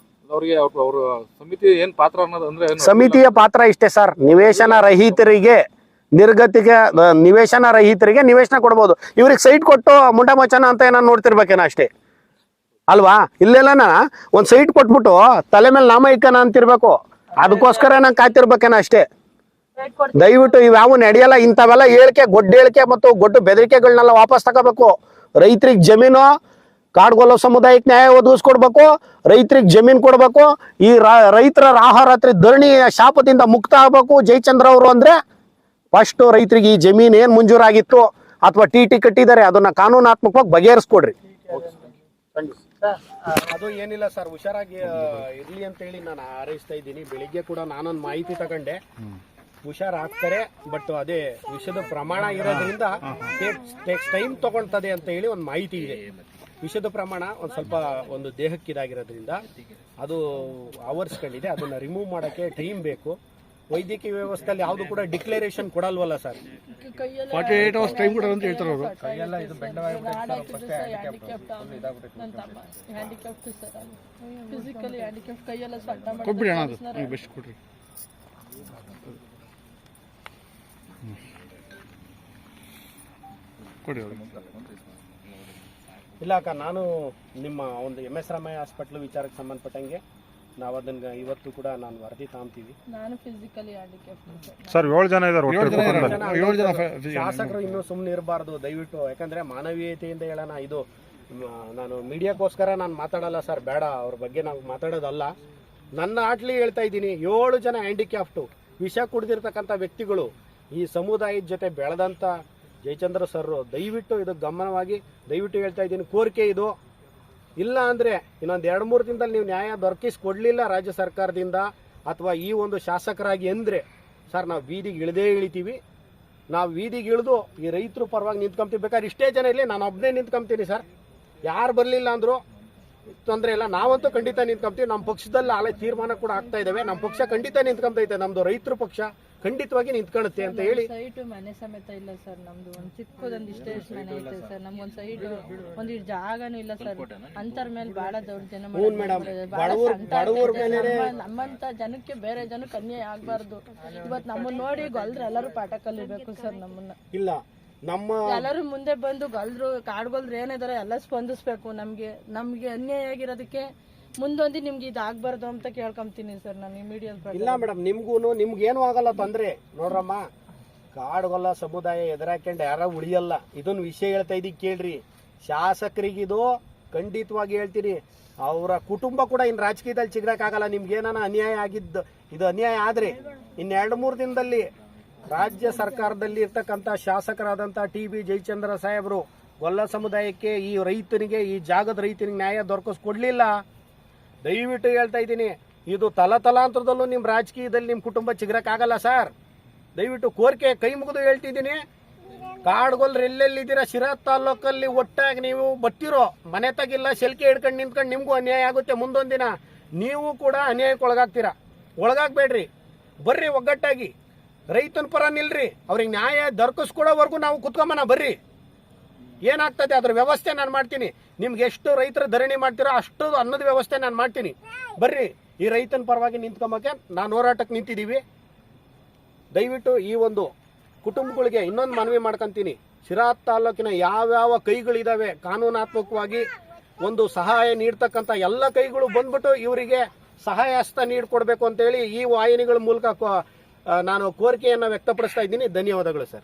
ಅವ್ರಿಗೆ ಅವ್ರ ಸಮಿತಿ ಏನ್ ಪಾತ್ರ ಅನ್ನೋದು ಅಂದ್ರೆ ಏನು? ಸಮಿತಿಯ ಪಾತ್ರ ಇಷ್ಟೇ ಸರ್, ನಿವೇಶನ ರಹಿತರಿಗೆ ನಿವೇಶನ ಕೊಡ್ಬೋದು. ಇವ್ರಿಗೆ ಸೈಟ್ ಕೊಟ್ಟು ಮುಂಡಮೋಚನ ಅಂತ ಏನೋ ನೋಡ್ತಿರ್ಬೇಕೇನೋ ಅಷ್ಟೇ ಅಲ್ವಾ? ಇಲ್ಲೆಲ್ಲನ ಒಂದ್ ಸೈಟ್ ಕೊಟ್ಬಿಟ್ಟು ತಲೆ ಮೇಲೆ ನಾಮ ಇಕ್ಕನ ಅಂತಿರ್ಬೇಕು, ಅದಕ್ಕೋಸ್ಕರ ನಂಗೆ ಕಾಯ್ತಿರ್ಬೇಕೇನೋ ಅಷ್ಟೇ. ದಯವಿಟ್ಟು ಇವ್ಯಾವು ನಡೆಯಲ್ಲ. ಇಂಥವೆಲ್ಲ ಗೊಡ್ಡ ಹೇಳಿಕೆ ಮತ್ತು ಗೊಡ್ಡ ಬೆದರಿಕೆಗಳನ್ನೆಲ್ಲ ವಾಪಸ್ ತಗೋಬೇಕು. ರೈತರಿಗೆ ಜಮೀನು, ಕಾಡ್ಗೊಲ್ಲೋ ಸಮುದಾಯಕ್ಕೆ ನ್ಯಾಯ ಒದಗಿಸ್ಕೊಡ್ಬೇಕು, ರೈತರಿಗೆ ಜಮೀನ್ ಕೊಡ್ಬೇಕು. ಈ ರೈತರ ರಾತ್ರಿ ಧರಣಿಯ ಶಾಪದಿಂದ ಮುಕ್ತ ಆಗ್ಬೇಕು ಜಯಚಂದ್ರ ಅವರು. ಅಂದ್ರೆ ಫಸ್ಟ್ ರೈತರಿಗೆ ಈ ಜಮೀನ್ ಏನ್ ಮಂಜೂರಾಗಿತ್ತು ಅಥವಾ ಟಿ ಕಟ್ಟಿದ್ದಾರೆ ಅದನ್ನ ಕಾನೂನಾತ್ಮಕವಾಗಿ ಬಗೆಹರಿಸ್ಕೊಡ್ರಿ. ಅದು ಏನಿಲ್ಲ ಸರ್, ಹುಷಾರಾಗಿ ಇರ್ಲಿ ಅಂತ ಹೇಳಿ ನಾನು ಹಾರೈಸ್ತಾ ಇದ್ದೀನಿ. ಬೆಳಿಗ್ಗೆ ಕೂಡ ನಾನೊಂದು ಮಾಹಿತಿ ತಗೊಂಡೆ, ಹುಷಾರಾಗ್ತಾರೆ, ಬಟ್ ಅದೇ ವಿಷದ ಪ್ರಮಾಣ ಇರೋದ್ರಿಂದ ಟೈಮ್ ತಗೊಳ್ತದೆ ಅಂತ ಹೇಳಿ ಒಂದು ಮಾಹಿತಿ ಇದೆ. ವಿಷದ ಪ್ರಮಾಣ ಒಂದು ಸ್ವಲ್ಪ ಒಂದು ದೇಹಕ್ಕಿದಾಗಿರೋದ್ರಿಂದ ಅದು ಆವರಿಸ್ಕೊಂಡಿದೆ, ಅದನ್ನ ರಿಮೂವ್ ಮಾಡೋಕ್ಕೆ ಟೈಮ್ ಬೇಕು. ವೈದ್ಯಕೀಯ ವ್ಯವಸ್ಥೆಯಲ್ಲಿ ಯಾವುದು ಕೂಡ ಡಿಕ್ಲರೇಷನ್ ಕೊಡಲ್ವಲ್ಲ ಸರ್. 48 hours ಟೈಮ್ ಕೊಡೋದು ಅಂತ ಹೇಳ್ತಾರೆ ಅವರು. ಕೊಟ್ಬಿಡಿ ಅಣ್ಣ, ಅದು ಬೆಸ್ಟ್ ಕೊಡ್ರಿ. ಕೊಡಿ ಅವ್ರಿಗೆ. ಇಲ್ಲ ಅಕ್ಕ, ನಾನು ನಿಮ್ಮ ಒಂದು MS ರಾಮಯ್ಯ ಹಾಸ್ಪಿಟ್ಲ್ ವಿಚಾರಕ್ಕೆ ಸಂಬಂಧಪಟ್ಟಂಗೆ ನಾವು ಅದನ್ನ ಇವತ್ತು ಕೂಡ ನಾನು ವರದಿ ತಾಂತೀವಿ. ನಾನು ಫಿಸಿಕಲಿ ಹ್ಯಾಂಡಿಕ್ಯಾಪ್ಟ್ ಸರ್ 7 ಜನ ಇದ್ದಾರೆ. 7 ಜನ ಶಾಸಕರು ಇನ್ನೂ ಸುಮ್ಮನೆ ಇರಬಾರ್ದು ದಯವಿಟ್ಟು, ಯಾಕಂದ್ರೆ ಮಾನವೀಯತೆಯಿಂದ ಹೇಳೋಣ. ಇದು ನಾನು ಮೀಡಿಯಾಕ್ಕೋಸ್ಕರ ನಾನು ಮಾತಾಡಲ್ಲ ಸರ್, ಬೇಡ, ಅವ್ರ ಬಗ್ಗೆ ನಾವು ಮಾತಾಡೋದಲ್ಲ. ನನ್ನ ಆಟ್ಲಿ ಹೇಳ್ತಾ ಇದ್ದೀನಿ, 7 ಜನ ಹ್ಯಾಂಡಿಕ್ಯಾಪ್ಟು ವಿಷ ಕುಡಿದಿರ್ತಕ್ಕಂಥ ವ್ಯಕ್ತಿಗಳು ಈ ಸಮುದಾಯದ ಜೊತೆ ಬೆಳೆದಂಥ ಜಯಚಂದ್ರ ಸರ್, ದಯವಿಟ್ಟು ಇದು ಗಮನವಾಗಿ ದಯವಿಟ್ಟು ಹೇಳ್ತಾ ಇದ್ದೀನಿ. ಕೋರಿಕೆ ಇದು, ಇಲ್ಲ ಅಂದ್ರೆ ಇನ್ನೊಂದು 2-3 ದಿನದಲ್ಲಿ ನೀವು ನ್ಯಾಯ ದೊರಕಿಸ್ಕೊಡ್ಲಿಲ್ಲ ರಾಜ್ಯ ಸರ್ಕಾರದಿಂದ ಅಥವಾ ಈ ಒಂದು ಶಾಸಕರಾಗಿ ಅಂದ್ರೆ ಸರ್ ನಾವು ಬೀದಿಗೆ ಇಳಿದೇ ಇಳಿತೀವಿ. ನಾವು ಬೀದಿಗೆ ಇಳಿದು ಈ ರೈತರು ಪರವಾಗಿ ನಿಂತ್ಕೊಂತೀವಿ. ಬೇಕಾದ್ರೆ ಇಷ್ಟೇ ಜನ ಇರಲಿ, ನಾನು ಒಬ್ಬನೇ ನಿಂತ್ಕೊಂತೀನಿ ಸರ್. ಯಾರು ಬರಲಿಲ್ಲ ಅಂದ್ರು ತೊಂದರೆ ಇಲ್ಲ, ನಾವಂತೂ ಖಂಡಿತ ನಿಂತ್ಕೊಂತೀವಿ. ನಮ್ಮ ಪಕ್ಷದಲ್ಲಿ ಆಲೇ ತೀರ್ಮಾನ ಕೂಡ ಆಗ್ತಾ ಇದ್ದಾವೆ. ನಮ್ಮ ಪಕ್ಷ ಖಂಡಿತ ನಿಂತ್ಕೊಂತೈತೆ, ನಮ್ದು ರೈತರ ಪಕ್ಷ ಖಂಡಿತವಾಗಿ ನಿಂತ್ಕೊಳ್ಳುತ್ತೆ ಅಂತ ಹೇಳಿ. ಸೈಟ್ ಮನೆ ಸಮೇತ ಇಲ್ಲ ಸರ್, ನಮ್ದು ಒಂದು ಚಿಕ್ಕದೊಂದು ಇಷ್ಟೇ ಮನೆ ಐತೆ ಸರ್. ನಮ್ಗೊಂದು ಸೈಟ್ ಒಂದು ಜಾಗನೂ ಇಲ್ಲ ಸರ್. ಅಂತರ ಮೇಲೆ ಬಹಳ ದೌರ್ಜನ್ಯ ನಮ್ಮಂತ ಜನಕ್ಕೆ ಬೇರೆ ಜನಕ್ಕೆ ಅನ್ಯಾಯ ಆಗ್ಬಾರ್ದು. ಇವತ್ತು ನಮ್ಮನ್ನ ನೋಡಿ ಗೊಲ್ದ್ರೆ ಎಲ್ಲರೂ ಪಾಠ ಕಲಿಬೇಕು ಸರ್. ನಮ್ಮನ್ನ ಇಲ್ಲ ನಮ್ಮ ಎಲ್ಲರೂ ಮುಂದೆ ಬಂದು ಗೊಲ್ದ್ರು ಕಾಡ್ಗೊಲ್ದ್ರು ಏನಿದಾರೆ ಎಲ್ಲ ಸ್ಪಂದಿಸ್ಬೇಕು. ನಮ್ಗೆ ಅನ್ಯಾಯ ಆಗಿರೋದಕ್ಕೆ ಮುಂದೊಂದು ನಿಮ್ಗೆ ಇದಾಗಬಾರ್ದು ಅಂತ ಕೇಳ್ಕೊಂತೀನಿ ಸರ್ ನಾನು ಈ ಮೀಡಿಯಾದ. ಇಲ್ಲ ಮೇಡಮ್, ನಿಮ್ಗೇನು ಆಗಲ್ಲ ತೊಂದ್ರೆ. ನೋಡ್ರಮ್ಮ, ಕಾಡುಗೊಲ್ಲ ಸಮುದಾಯ ಎದುರಾಕೊಂಡು ಯಾರ ಉಳಿಯಲ್ಲ. ಇದೊಂದು ವಿಷಯ ಹೇಳ್ತಾ ಇದ್ದೀವಿ ಕೇಳ್ರಿ. ಶಾಸಕರಿಗಿದು ಖಂಡಿತವಾಗಿ ಹೇಳ್ತೀನಿ, ಅವರ ಕುಟುಂಬ ಕೂಡ ಇನ್ನು ರಾಜಕೀಯದಲ್ಲಿ ಚಿಗ್ರಕ್ಕಾಗಲ್ಲ. ನಿಮ್ಗೇನ ಅನ್ಯಾಯ ಆಗಿದ್ದು, ಇದು ಅನ್ಯಾಯ ಆದ್ರೆ ಇನ್ನು 2-3 ದಿನದಲ್ಲಿ ರಾಜ್ಯ ಸರ್ಕಾರದಲ್ಲಿ ಇರ್ತಕ್ಕಂಥ ಶಾಸಕರಾದಂಥ TB ಜಯಚಂದ್ರ ಸಾಹೇಬರು ಗೊಲ್ಲ ಸಮುದಾಯಕ್ಕೆ, ಈ ರೈತನಿಗೆ, ಈ ಜಾಗದ ರೈತನಿಗೆ ನ್ಯಾಯ ದೊರಕಿಸ್ಕೊಡ್ಲಿಲ್ಲ. ದಯವಿಟ್ಟು ಹೇಳ್ತಾ ಇದ್ದೀನಿ, ಇದು ತಲಾಂತರದಲ್ಲೂ ನಿಮ್ಮ ರಾಜಕೀಯದಲ್ಲಿ ನಿಮ್ಮ ಕುಟುಂಬ ಚಿಗ್ರಕ್ಕಾಗಲ್ಲ ಸರ್. ದಯವಿಟ್ಟು ಕೋರಿಕೆ ಕೈ ಮುಗಿದು ಹೇಳ್ತಿದ್ದೀನಿ. ಕಾಡ್ಗೊಲ್ರು ಎಲ್ಲೆಲ್ಲಿದ್ದೀರಾ, ಶಿರಾ ತಾಲೂಕಲ್ಲಿ ಒಟ್ಟಾಗಿ ನೀವು ಬತ್ತಿರೋ ಮನೆ ತಗಿಲ್ಲ, ಸೆಲ್ಕೆ ಹಿಡ್ಕೊಂಡು ನಿಂತ್ಕೊಂಡು ನಿಮಗೂ ಅನ್ಯಾಯ ಆಗುತ್ತೆ. ಮುಂದೊಂದು ದಿನ ನೀವು ಕೂಡ ಅನ್ಯಾಯಕ್ಕೆ ಒಳಗಾಗ್ತೀರಾ. ಒಳಗಾಗ್ಬೇಡ್ರಿ, ಬರ್ರಿ ಒಗ್ಗಟ್ಟಾಗಿ ರೈತನ ಪರ ನಿಲ್ರಿ. ಅವ್ರಿಗೆ ನ್ಯಾಯ ದೊರಕಿಸ್ಕೊಡೋವರೆಗೂ ನಾವು ಕುತ್ಕೊಂಬನ ಬರ್ರಿ. ಏನಾಗ್ತದೆ ಅದ್ರ ವ್ಯವಸ್ಥೆ ನಾನು ಮಾಡ್ತೀನಿ. ನಿಮ್ಗೆ ಎಷ್ಟು ರೈತರು ಧರಣಿ ಮಾಡ್ತೀರೋ ಅಷ್ಟು ಅನ್ನದ ವ್ಯವಸ್ಥೆ ನಾನು ಮಾಡ್ತೀನಿ. ಬರ್ರಿ, ಈ ರೈತನ ಪರವಾಗಿ ನಿಂತ್ಕೊಂಬಕ್ಕೆ ನಾನು ಹೋರಾಟಕ್ಕೆ ನಿಂತಿದ್ದೀವಿ. ದಯವಿಟ್ಟು ಈ ಒಂದು ಕುಟುಂಬಗಳಿಗೆ ಇನ್ನೊಂದು ಮನವಿ ಮಾಡ್ಕೊಂತೀನಿ. ಶಿರಾ ತಾಲೂಕಿನ ಯಾವ್ಯಾವ ಕೈಗಳಿದಾವೆ ಕಾನೂನಾತ್ಮಕವಾಗಿ ಒಂದು ಸಹಾಯ ನೀಡ್ತಕ್ಕಂಥ ಎಲ್ಲ ಕೈಗಳು ಬಂದ್ಬಿಟ್ಟು ಇವರಿಗೆ ಸಹಾಯ ಹಸ್ತ ನೀಡ್ಕೊಡ್ಬೇಕು ಅಂತೇಳಿ ಈ ವಾಹಿನಿಗಳ ಮೂಲಕ ನಾನು ಕೋರಿಕೆಯನ್ನು ವ್ಯಕ್ತಪಡಿಸ್ತಾ ಇದ್ದೀನಿ. ಧನ್ಯವಾದಗಳು ಸರ್.